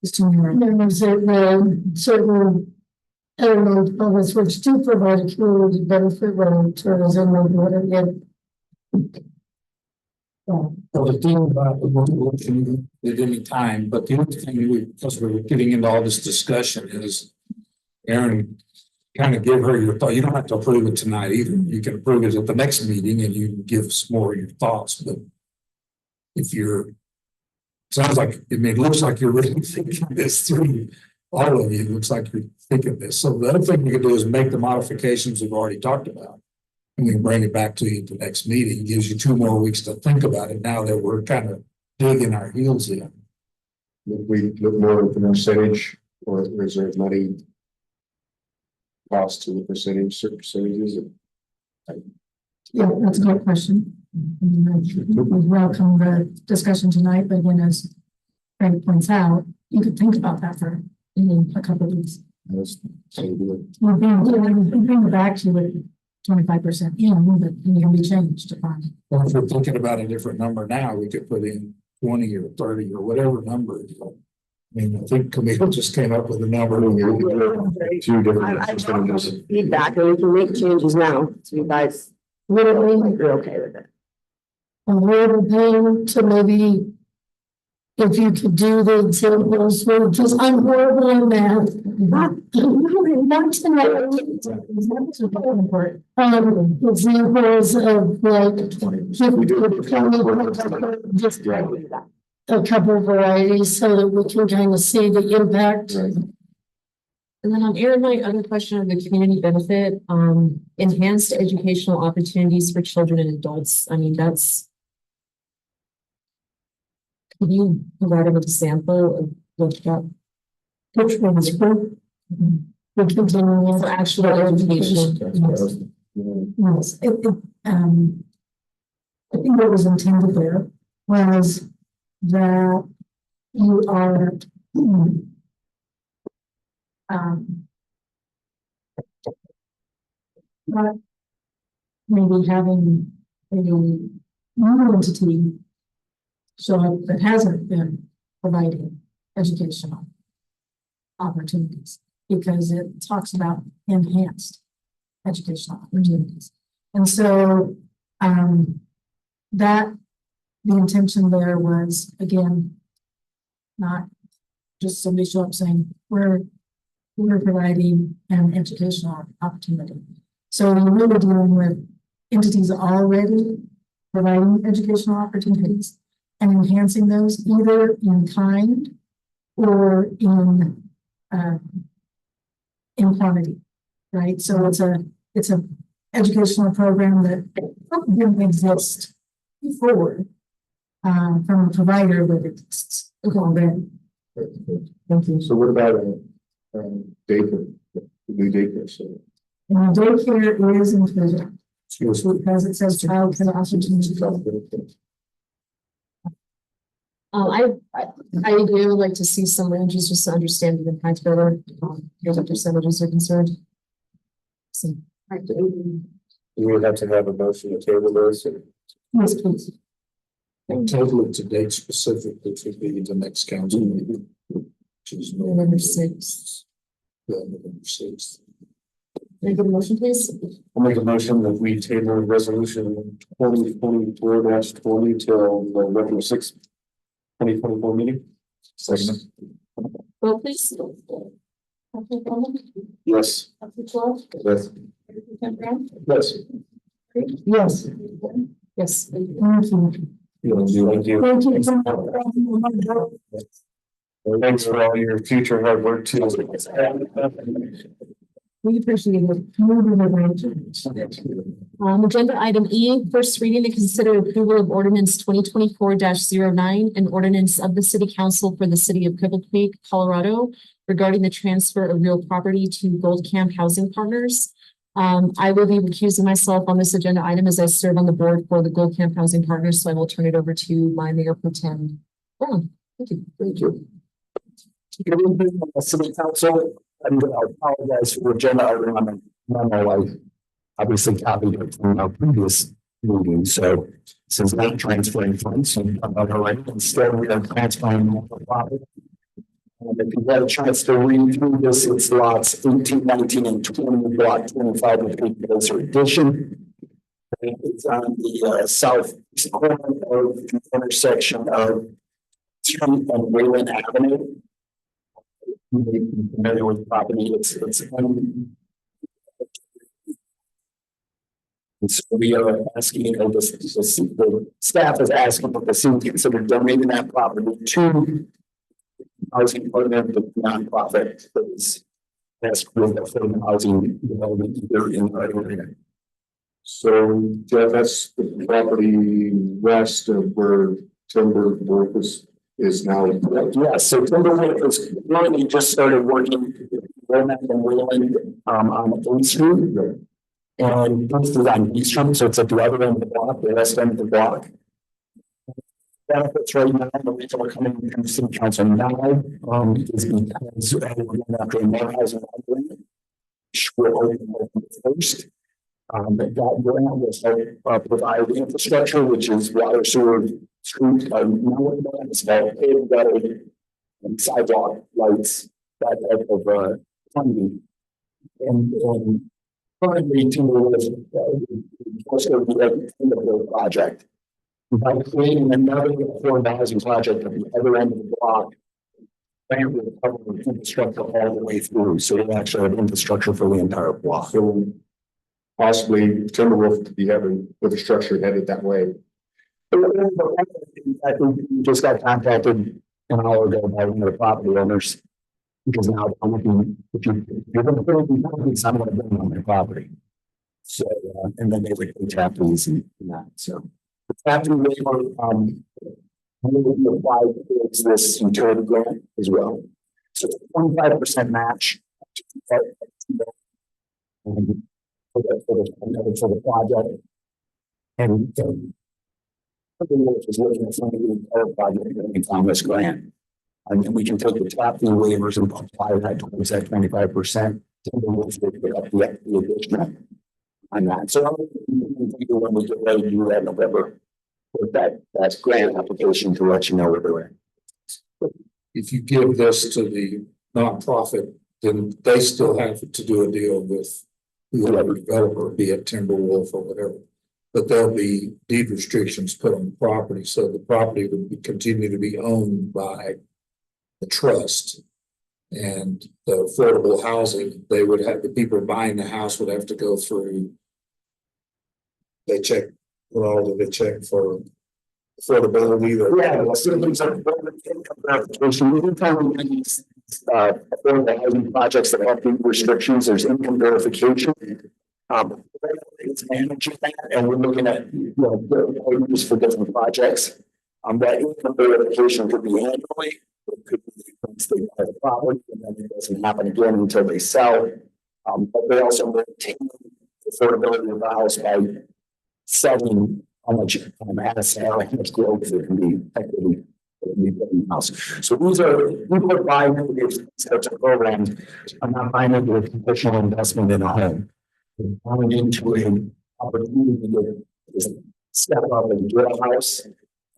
Just to mirror. There was certain elements of us which do provide a community benefit when tourism and whatever. Well, the thing about the resolution at any time, but the other thing because we're getting into all this discussion is Aaron, kind of give her your thought. You don't have to approve it tonight either. You can approve it at the next meeting and you can give us more of your thoughts, but if sounds like, I mean, it looks like you're really thinking this through, all of you, it looks like you're thinking this. So the other thing we can do is make the modifications we've already talked about. And we can bring it back to you at the next meeting, gives you 2 more weeks to think about it now that we're kind of digging our heels in. We look more at the percentage or reserve money cost to the percentage, certain percentages. Yeah, that's a great question. I mean, we welcome the discussion tonight, but again, as Frank points out, you could think about that for a couple of weeks. We'll bring it back to you with 25% in, but it can be changed upon. Or if we're thinking about a different number now, we could put in 20 or 30 or whatever number. I mean, I think Camille just came up with a number. 2 different percentages. Feedback, and we can make changes now, so you guys, literally, you're okay with it. And we're paying to maybe, if you could do the examples, because I'm horrible in math. Not tonight. Examples of like, just a couple of varieties so that we can kind of see the impact. And then on Aaron, my other question on the community benefit, enhanced educational opportunities for children and adults. I mean, can you provide an example of what that? Which one's for? The continuing For actual education. Yes, I think what was intended there was that you are not maybe having a new entity show up that hasn't been providing educational opportunities, because it talks about enhanced educational opportunities. And so that the intention there was, again, not just somebody show up saying we're providing an educational opportunity. So we're really dealing with entities already providing educational opportunities and enhancing those either in kind or in quantity, right? So it's a educational program that didn't exist before from a provider, but it exists already. Thank you. So what about daycare, new daycare center? Daycare is included because it says child care opportunity. I do like to see some ranges just to understand the impact better. Here's what percentages are concerned. So, We would have to have a motion to table this. yes, please. And table it to date specific, which would be the next council meeting. Which is November 6th. November 6th. Can I get a motion, please? I'll make a motion that we table resolution 2024-20 till November 6th, 2024 meeting. Second. Roll, please. Yes. Yes. Yes. Yes. Yes. Thank you. Thank you. Thank you. Thanks for all your future hard work too. We appreciate it. Agenda item E, first reading to consider approval of ordinance 2024-09, an ordinance of the city council for the city of Cripple Creek, Colorado, regarding the transfer of real property to Gold Camp Housing Partners. I will be recusing myself on this agenda item as I serve on the board for the Gold Camp Housing Partners, so I will turn it over to my mayor pro tem. Brown. Thank you. Thank you. Good evening, City Council. I'm going to apologize for agenda item on the memo. I obviously copied it from our previous meeting, so since not transferring funds and I'm not right, instead we are transferring more property. If you had a chance to read through this, it's lots 18, 19, and 20, block 25 of the addition. It's on the southeast corner of the intersection of Street and Wayland Avenue. You may be familiar with the property. And so we are asking, the staff is asking if the city consider donating that property to housing partner, the nonprofit that is that's with the housing development here in our area. So Jeff, that's the property west of where Timber Wolf is now. Yeah, so Timberwolf is currently just started working and Wayland on 8th Street. And this is on East Street, so it's at the other end of the block, the west end of the block. Benefits right now, the reason we're coming from city council now is because we're going after a more housing agreement. We're open first. That grant will help provide infrastructure, which is water, sewer, street, and sidewalk lights, that type of funding. And currently, Timberwolf is supposed to be at the end of the project. By creating another affordable housing project at the other end of the block, grant will cover infrastructure all the way through. So we actually have infrastructure for the entire block. So possibly Timberwolf to be having infrastructure headed that way. I think we just got contacted an hour ago by one of the property owners because now they're looking, if you're going to put in properties, I'm going to bring on their property. So, and then they would pay tap fees and that. So the tap fee waiver, will be applied towards this utility grant as well. So it's a 25% match for the project. And is looking at funding the entire project on this grant. And then we can take the tap fee waivers and apply that towards that 25%. We'll pick up the additional on that. So when we get ready to do that in November, with that's grant application to let you know where we're at. If you give this to the nonprofit, then they still have to do a deal with whoever developer, be it Timberwolf or whatever. But there'll be deed restrictions put on the property, so the property would continue to be owned by the trust. And the affordable housing, they would have, the people buying the house would have to go through. They check, they check for affordability. Yeah, so things like income verification. Anytime we do these affordable housing projects that have deed restrictions, there's income verification. It's managing that, and we're looking at just for different projects. That income verification could be annually, it could be once they buy the property, and then it doesn't happen again until they sell. But they also maintain the affordability of the house by selling how much asset, how much growth there can be equity. House. So these are people are buying into these types of programs. I'm not buying into a traditional investment in a home. Going into an opportunity to step up and get a house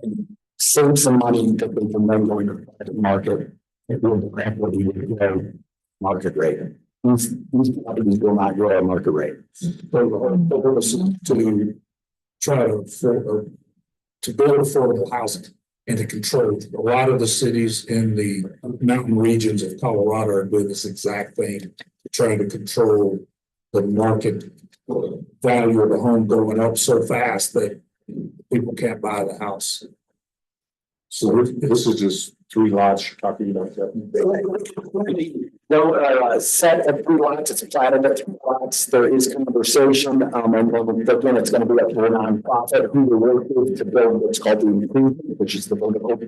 and save some money that they can then go into the private market and build the equity with market rate. These properties will not grow at market rate. So the purpose to try to build affordable housing and to control a lot of the cities in the mountain regions of Colorado are doing this exact thing, trying to control the market value of the home going up so fast that people can't buy the house. So this is just 3 lots you're talking about. No, set of 3 lots, it's platted at 3 lots. There is conversation, and again, it's going to be up to a nonprofit who will work with to build what's called the improvement, which is the vertical.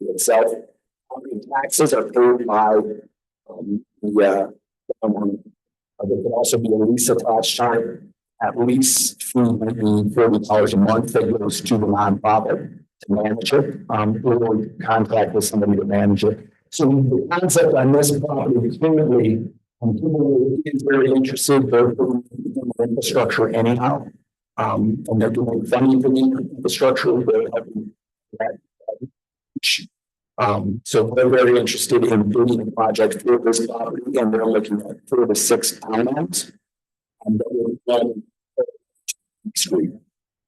Itself, taxes are paid by there could also be a lease attached time. At least fee might be $40 a month that goes to the nonprofit to manage it. Or contract with somebody to manage it. So the concept on this property currently, people is very interested. They're putting infrastructure anyhow, and they're doing funding for the infrastructure. They're having that So they're very interested in building a project for this property, and they're looking at 4 to 6 townhomes. And that would run street.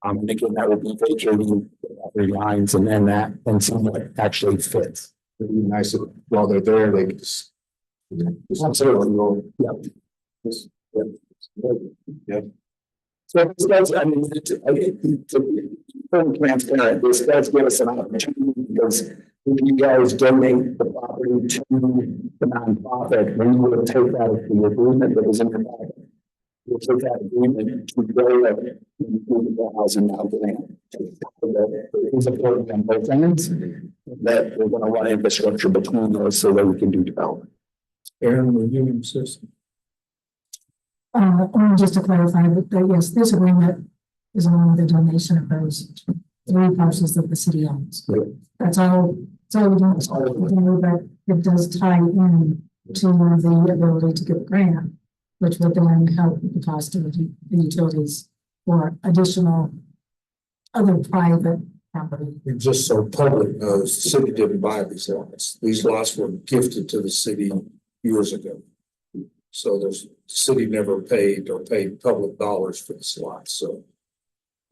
And again, that would be vacating the lines and then that, and see what actually fits. It'd be nice if while they're there, they could just. Absolutely. Yep. So this does, I mean, to be fully transparent, this does give us an opportunity because if you guys donate the property to the nonprofit, we will take that as the agreement that is in the packet. We'll take that agreement to go and improve the housing now grant. It's important on both ends that we're gonna run infrastructure between those so that we can do development. Aaron, the union system. And just to clarify, that yes, this agreement is along with the donation of those 3 parcels that the city owns. That's all, we do, but it does tie in to the ability to get a grant, which would then help the cost of the utilities for additional other private property. And just so public knows, the city didn't buy these lots. These lots were gifted to the city years ago. So the city never paid public dollars for this lot, so.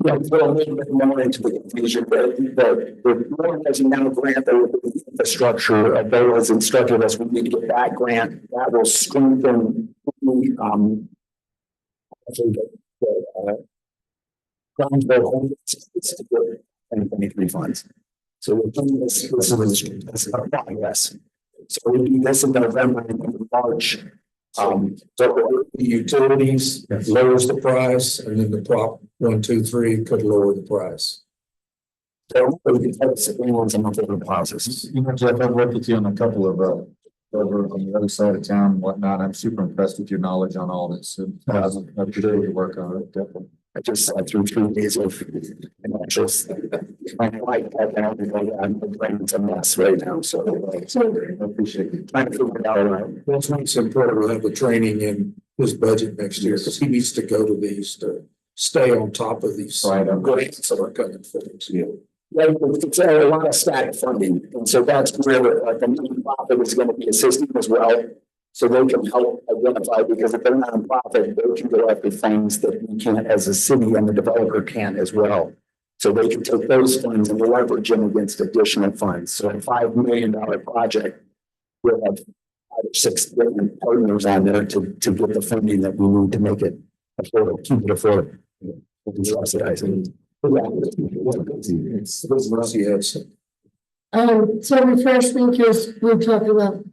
Yeah, we'll a little bit more into the confusion, but the board has now grant the infrastructure, Bill has instructed us, we need to get that grant, that will strengthen and 23 funds. So we're doing this is a progress. So we do this in November and in March. So the utilities lowers the price, and then the Prop 123 could lower the price. So we can have agreements and other processes. You know, Jeff, I've worked with you on a couple of, over on the other side of town and whatnot. I'm super impressed with your knowledge on all this. And I'm sure you work on it, definitely. I just sat through 3 days of just trying to like that and everything. I'm brain's a mess right now. So I appreciate it. trying to figure it out. That's why it's important to have the training in his budget next year, because he needs to go to these to stay on top of these. Right. Grants that are coming forward. Yeah. Yeah, it's a lot of static funding, and so that's where the nonprofit is going to be assisting as well. So they can help identify, because if they're nonprofit, they can go after things that we can't as a city, and the developer can as well. So they can take those funds and leverage them against additional funds. So a $5 million project will have 5 or 6 different partners on there to get the funding that we need to make it affordable, keep it affordable. Subsidizing. So refreshment, because we're talking about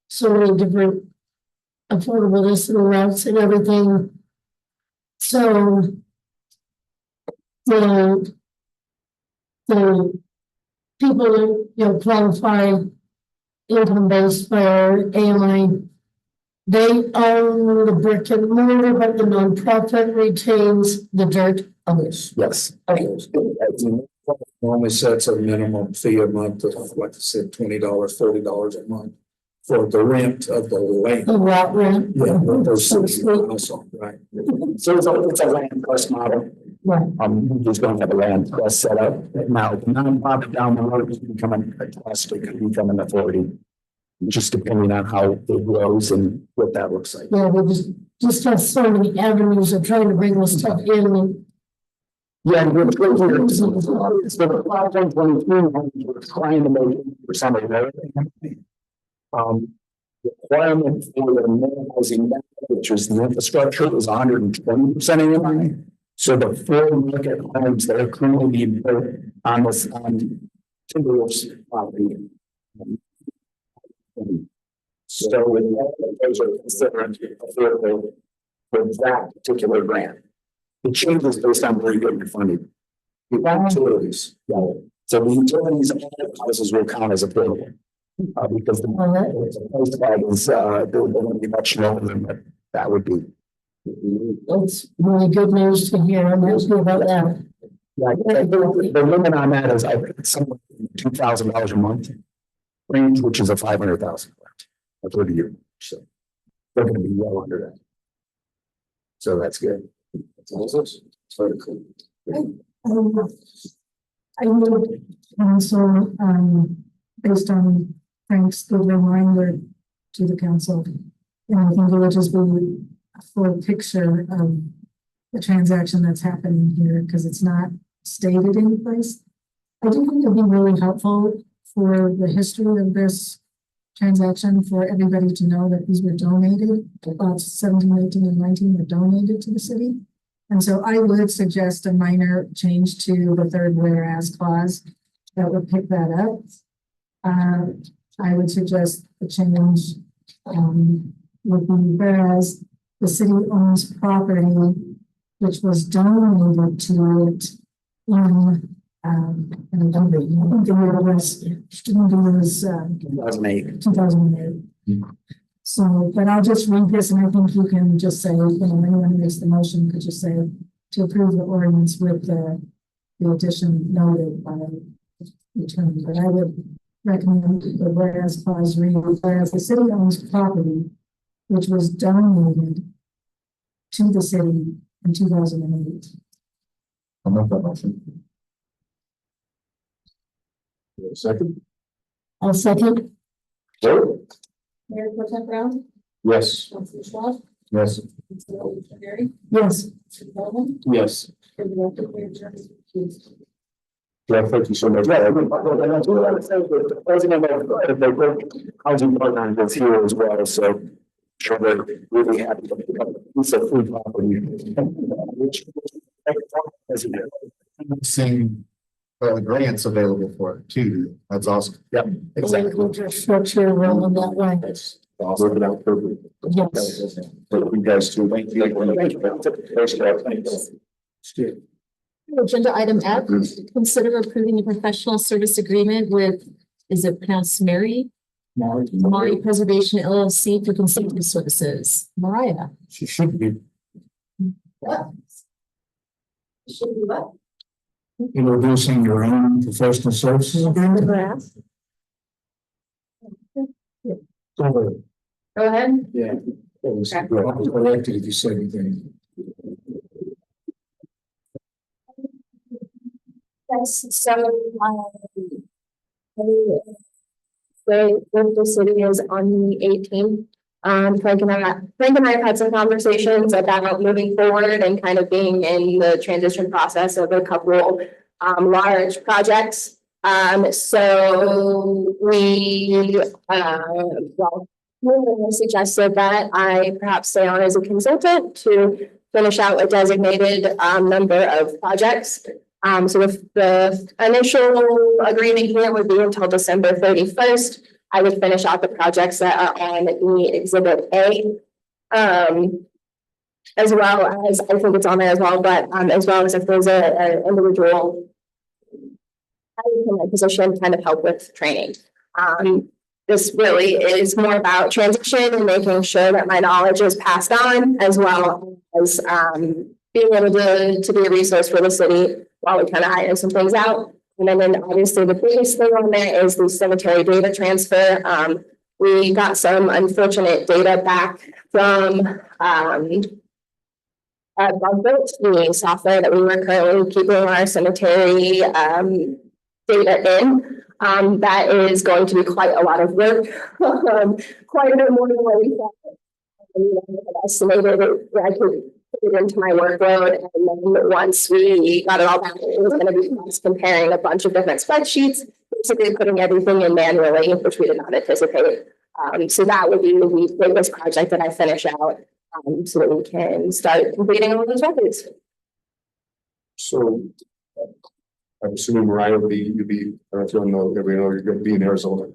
so many different affordableness and routes and everything. So the people that, qualify income-based for AMI, they own the brick and mortar, but the nonprofit retains the dirt others. Yes. Okay. Normally sets a minimum fee a month of, like I said, $20, $30 a month for the rent of the land. The lot rent. Yeah, those So to cities speak. also, right. So it's a land trust model. Right. We're just going to have a land trust set up. Now, the nonprofit down the road is becoming a trust, it could become an authority. Just depending on how it grows and what that looks like. Yeah, we just have so many avenues of trying to bring this stuff in. And Yeah, we're trying to make percent of everything. Requirement for the minimizing that, which is the infrastructure, is 120% AMI. So the full market homes that are currently being built on this Timberwolf's property. So those are considered affordable for that particular grant. It changes based on where you get your funding. The utilities, yeah. So the utilities and houses will count as affordable. Because the post bag is they're going to be much lower than what that would be. that's really good news to hear. I'm happy about that. Yeah, the limit on that is I think somewhere $2,000 a month range, which is a $500,000 for the year. So they're going to be well under that. So that's good. That's awesome. I would also, based on Frank's good reminder to the council. And I think it would just be a full picture of the transaction that's happening here, because it's not stated in place. I do think it'd be really helpful for the history of this transaction for everybody to know that these were donated, about 17, 18, and 19 were donated to the city. And so I would suggest a minor change to the third whereas clause that would pick that up. I would suggest the change would be whereas the city owns property which was donated to it in and I don't think the year was 2008. So, but I'll just read this and I think you can just say, you know, anyone who makes the motion could just say to approve the ordinance with the addition noted by the attorney. But I would recommend the whereas clause read, whereas the city owns property which was donated to the city in 2008. I'll make that motion. Second? I'll second. Vote? Mayor Pro Tem Brown, Yes. Councilor Schwab, Yes. Councilor Barry, Yes. Mr. Bowman, Yes. and the Mayor Jones. Yeah, thank you so much. Yeah, the president of the housing partner is here as well, so sure they're really happy. It's a free property. Seeing grants available for it too. That's awesome. Yep, exactly. Structure around that way. That's awesome. Working out perfect. Yes. For you guys too. Thank you. Agenda item F, consider approving a professional service agreement with, is it pronounced Mary? Mari Preservation LLC for consulting services. Mariah. She should be introducing your own professional services. Go ahead. Yeah. I was corrected if you said anything. Yes, so, the city is on the 18th. Frank and I have had some conversations about moving forward and kind of being in the transition process of a couple large projects. So we suggested that I perhaps stay on as a consultant to finish out a designated number of projects. So the initial agreement here would be until December 31st. I would finish out the projects that are on the exhibit A. As well as, I think it's on there as well, but as well as if there's an individual in that position, kind of help with training. This really is more about transition and making sure that my knowledge is passed on, as well as being able to be a resource for the city while we kind of iron some things out. And then obviously the biggest thing on there is the cemetery data transfer. We got some unfortunate data back from the software that we were currently keeping our cemetery data in. That is going to be quite a lot of work, quite a bit more than what we thought. I estimated it, I could put it into my workload, and then once we got it all back, it was going to be us comparing a bunch of different spreadsheets, basically putting everything in manually, which we did not anticipate. So that would be the biggest project that I finish out, so that we can start completing all those records. So I'm assuming Mariah you'll be, I don't know, everybody know you're going to be in Arizona.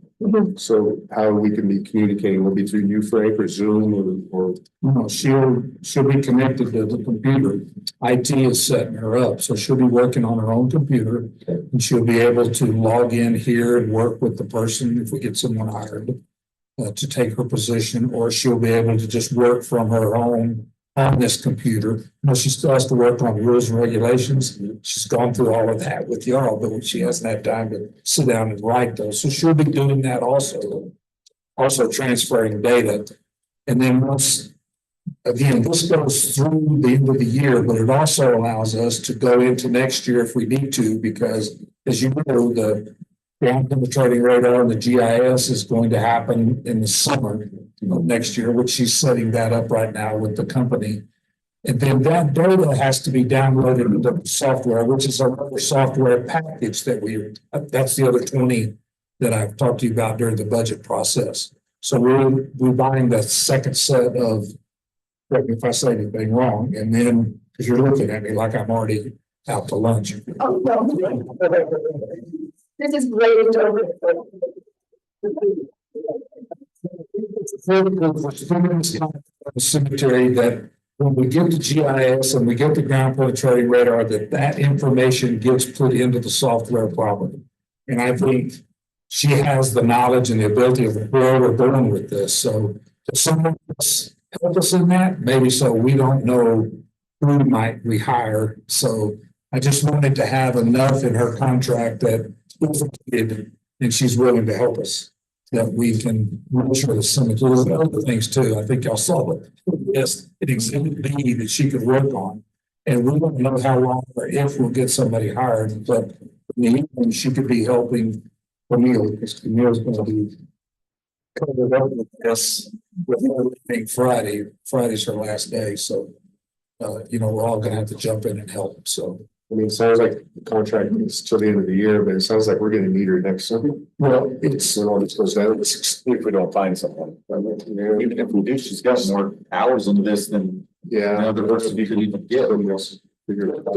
So how we can be communicating will be through you, Frank, or Zoom or. No, she'll be connected to the computer. IT is setting her up, so she'll be working on her own computer. And she'll be able to log in here and work with the person if we get someone hired to take her position, or she'll be able to just work from her home on this computer. You know, she still has to work on rules and regulations. She's gone through all of that with y'all, but she hasn't had time to sit down and write those. So she'll be doing that also transferring data. And then once, again, this goes through the end of the year, but it also allows us to go into next year if we need to, because as you know, ground penetrating radar and the GIS is going to happen in the summer of next year, which she's setting that up right now with the company. And then that data has to be downloaded into the software, which is our software package that's the other 20 that I've talked to you about during the budget process. So we're buying the second set of, correct me if I say anything wrong, and then, because you're looking at me like I'm already out to lunch. Oh, no. This is great. Cemetery that when we get the GIS and we get the ground penetrating radar, that information gets put into the software properly. And I think she has the knowledge and the ability of where we're going with this. So if someone else help us in that, maybe so. We don't know who might we hire. So I just wanted to have enough in her contract that and she's willing to help us, that we can make sure the cemetery and other things too. I think y'all saw it. Yes, an exhibit B that she could work on. And we don't know how long or if we'll get somebody hired, but and she could be helping Camille, because Camille's going to be covered up with this with everything Friday. Friday's her last day. So, we're all going to have to jump in and help. So, I mean, it sounds like the contract is till the end of the year, but it sounds like we're gonna need her next summer. well, it's So all this goes down, if we don't find someone. Even if we do, she's got more hours into this than another person you could even get. Somebody else figure it out.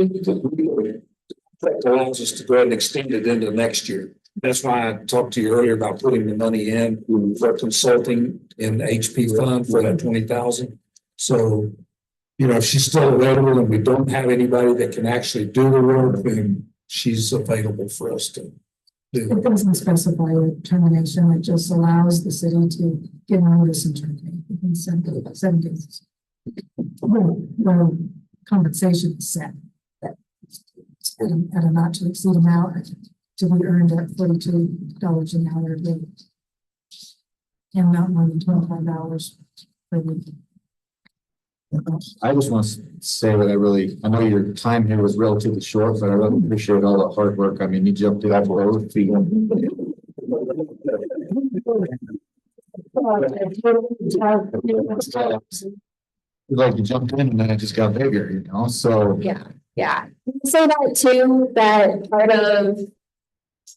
allows us to go ahead and extend it into next year. That's why I talked to you earlier about putting the money in for consulting in the HP fund for that 20,000. So, if she's still available and we don't have anybody that can actually do the work, then she's available for us to do. It doesn't specify a termination, it just allows the city to give notice and terminate within 7 days. Well, compensation is set at a not to exceed amount to be earned at $42 an hour rate. And not more than 25 hours per week. I just want to say that I know your time here was relatively short, but I really appreciate all the hard work. I mean, you jumped in that both feet. Like you jumped in and then it just got bigger, so. Yeah. Say that too, that part of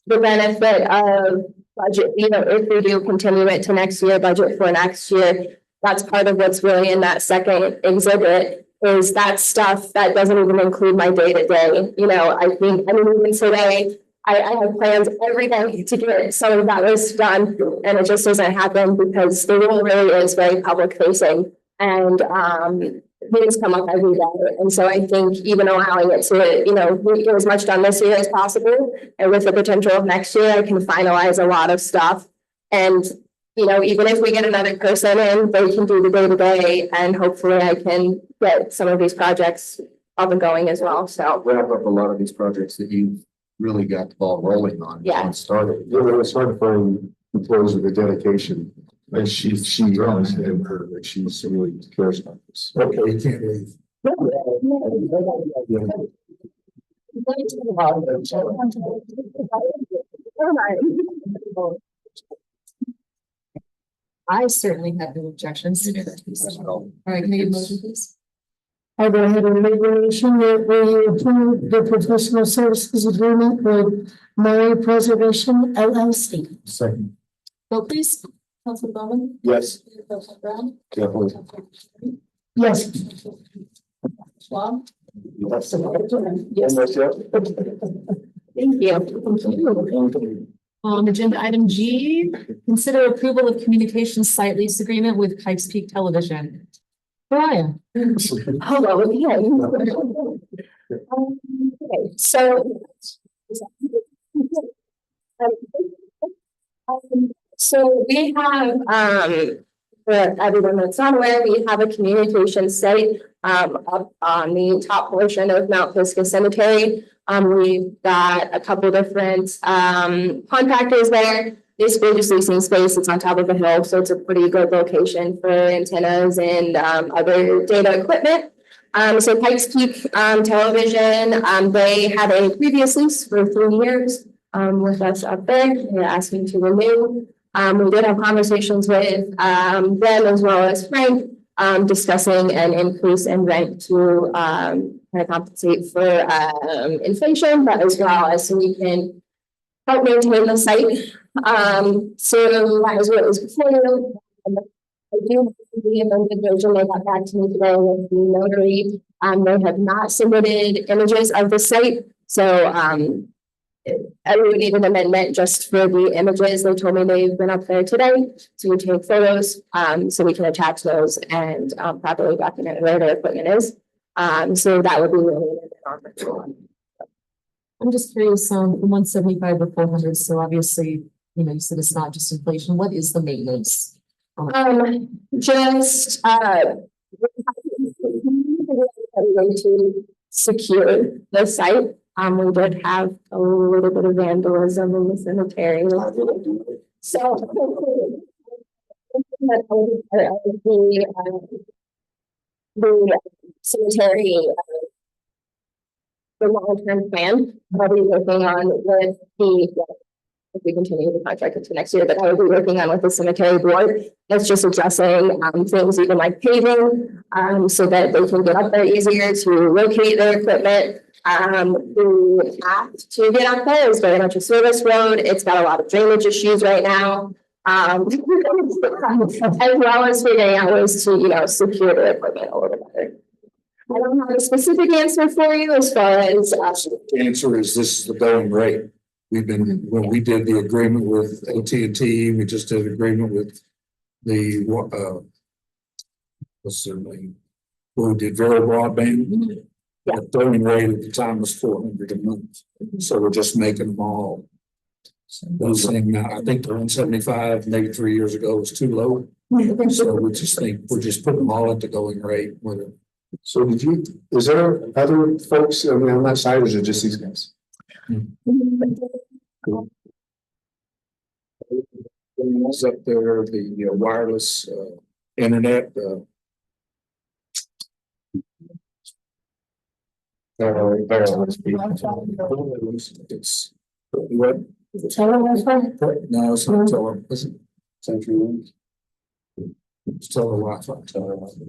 the benefit of budget, if we do continue it to next year, budget for next year, that's part of what's really in that second exhibit is that stuff that doesn't even include my day to day. Even today, I have plans every day to get some of that list done, and it just doesn't happen because the role really is very public facing, and things come up every day. And so I think even allowing it to, get as much done this year as possible, and with the potential of next year, I can finalize a lot of stuff. And even if we get another person in, they can do the day to day, and hopefully I can get some of these projects up and going as well. So Wrap up a lot of these projects that you've really got the ball rolling on. Yeah. Started. It's hard to find employees with the dedication. And she runs and her, like she's really cares about this. Okay, you can't leave. I certainly have no objections. All right, can I get a motion, please? I go ahead and make a motion that we approve the professional services agreement with Murray Preservation LLC. Second. Vote please. Councilman Bowman? Yes. Councilman Brown? Definitely. Yes. Schwab? Yes. thank you. Agenda item G, consider approval of communications site lease agreement with Pikes Peak Television. Brian? Hello again. Okay, so we have, for everyone that's not aware, we have a communication site up on the top portion of Mount Pisgah Cemetery. We've got a couple different contractors there. Basically just leasing space. It's on top of a hill, so it's a pretty good location for antennas and other data equipment. So Pikes Peak Television, they had a previous lease for 3 years. with us up there. They're asking to renew. We did have conversations with them as well as Frank, discussing an increase in rent to kind of compensate for inflation, but as well as so we can help maintain the site. So that is what was before you. I do the amended version they got back to me today with the notary. They have not submitted images of the site, so I would need an amendment just for the images. They told me they've been up there today to take photos, so we can attach those and properly document where their equipment is. So that would be really an I'm just curious, from 175 to 400, so obviously, you know, you said it's not just inflation. What is the maintenance? Just way to secure the site. We did have a little bit of vandalism in the cemetery. So the cemetery, the long-term plan, I'll be working on with if we continue the contract into next year, but I will be working on with the cemetery board. That's just addressing things even like paving, so that they can get up there easier to locate their equipment. The path to get up there is very much a service road. It's got a lot of drainage issues right now. As well as figuring out ways to, you know, secure their equipment a little better. I don't have a specific answer for you as far as The answer is this is the going rate. We've been, when we did the agreement with AT&T, we just did an agreement with the, what's their name? Well, we did very broadband. Yeah. The going rate at the time was 400 a month. So we're just making them all. Those things now, I think the 175, maybe 3 years ago was too low. So we just think we're just putting them all at the going rate with it. So is there other folks, I mean, on that side, or is it just these guys? What's up there, the wireless internet, it's what? No, it's not tele, is it Century Link? It's tele Wi-Fi.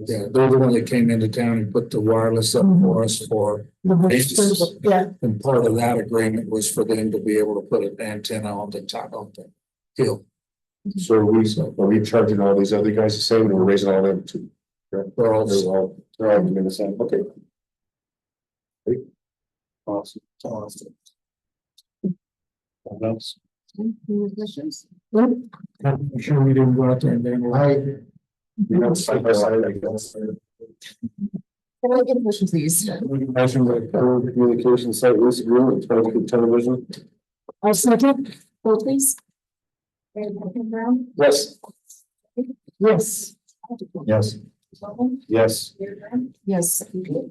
Yeah, they're the one that came into town and put the wireless up for us for bases. Yeah. And part of that agreement was for them to be able to put an antenna on the top of the hill. So are we charging all these other guys the same, and we're raising all them too? They're all doing the same, okay. Great. Awesome. What else? Any questions? I'm sure we didn't go out there and vandalize. You know, side by side, I guess. Can I get a motion, please? Passion like communication site lease agreement, television. I'll second. Vote please. Yes. Yes. Yes. Yes. Yes.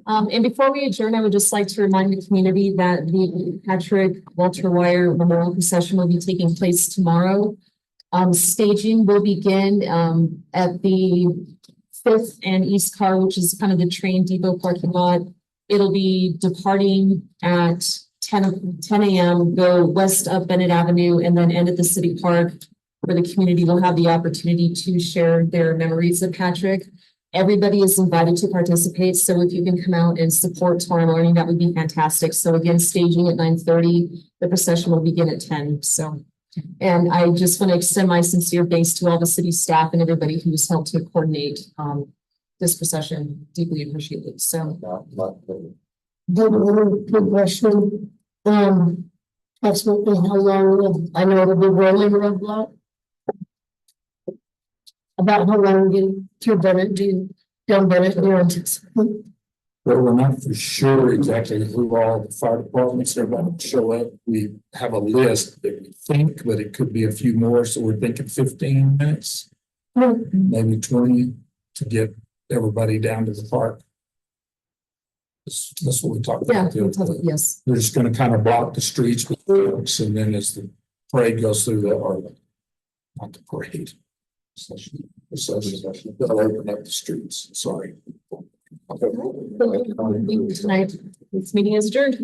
And before we adjourn, I would just like to remind the community that the Patrick Walter Wire Memorial Procession will be taking place tomorrow. Staging will begin at the 5th and East Car, which is kind of the train depot parking lot. It'll be departing at 10 a.m., go west up Bennett Avenue, and then end at the city park, where the community will have the opportunity to share their memories of Patrick. Everybody is invited to participate, so if you can come out and support tomorrow morning, that would be fantastic. So again, staging at 9:30, the procession will begin at 10. So, and I just want to extend my sincere thanks to all the city staff and everybody who's helped to coordinate this procession. Deeply appreciated. So, Good question. Approximately how long will, I know it'll be rolling roadblock. About how long you through Bennett down Bennett do you anticipate? But we're not for sure exactly who all the fire departments are going to show up. We have a list that we think, but it could be a few more. So we're thinking 15 minutes, maybe 20 to get everybody down to the park. That's what we talked yeah, about. yes. We're just going to kind of block the streets with folks, and then as the parade goes through not the parade. They'll open up the streets. Sorry. Tonight, this meeting is adjourned.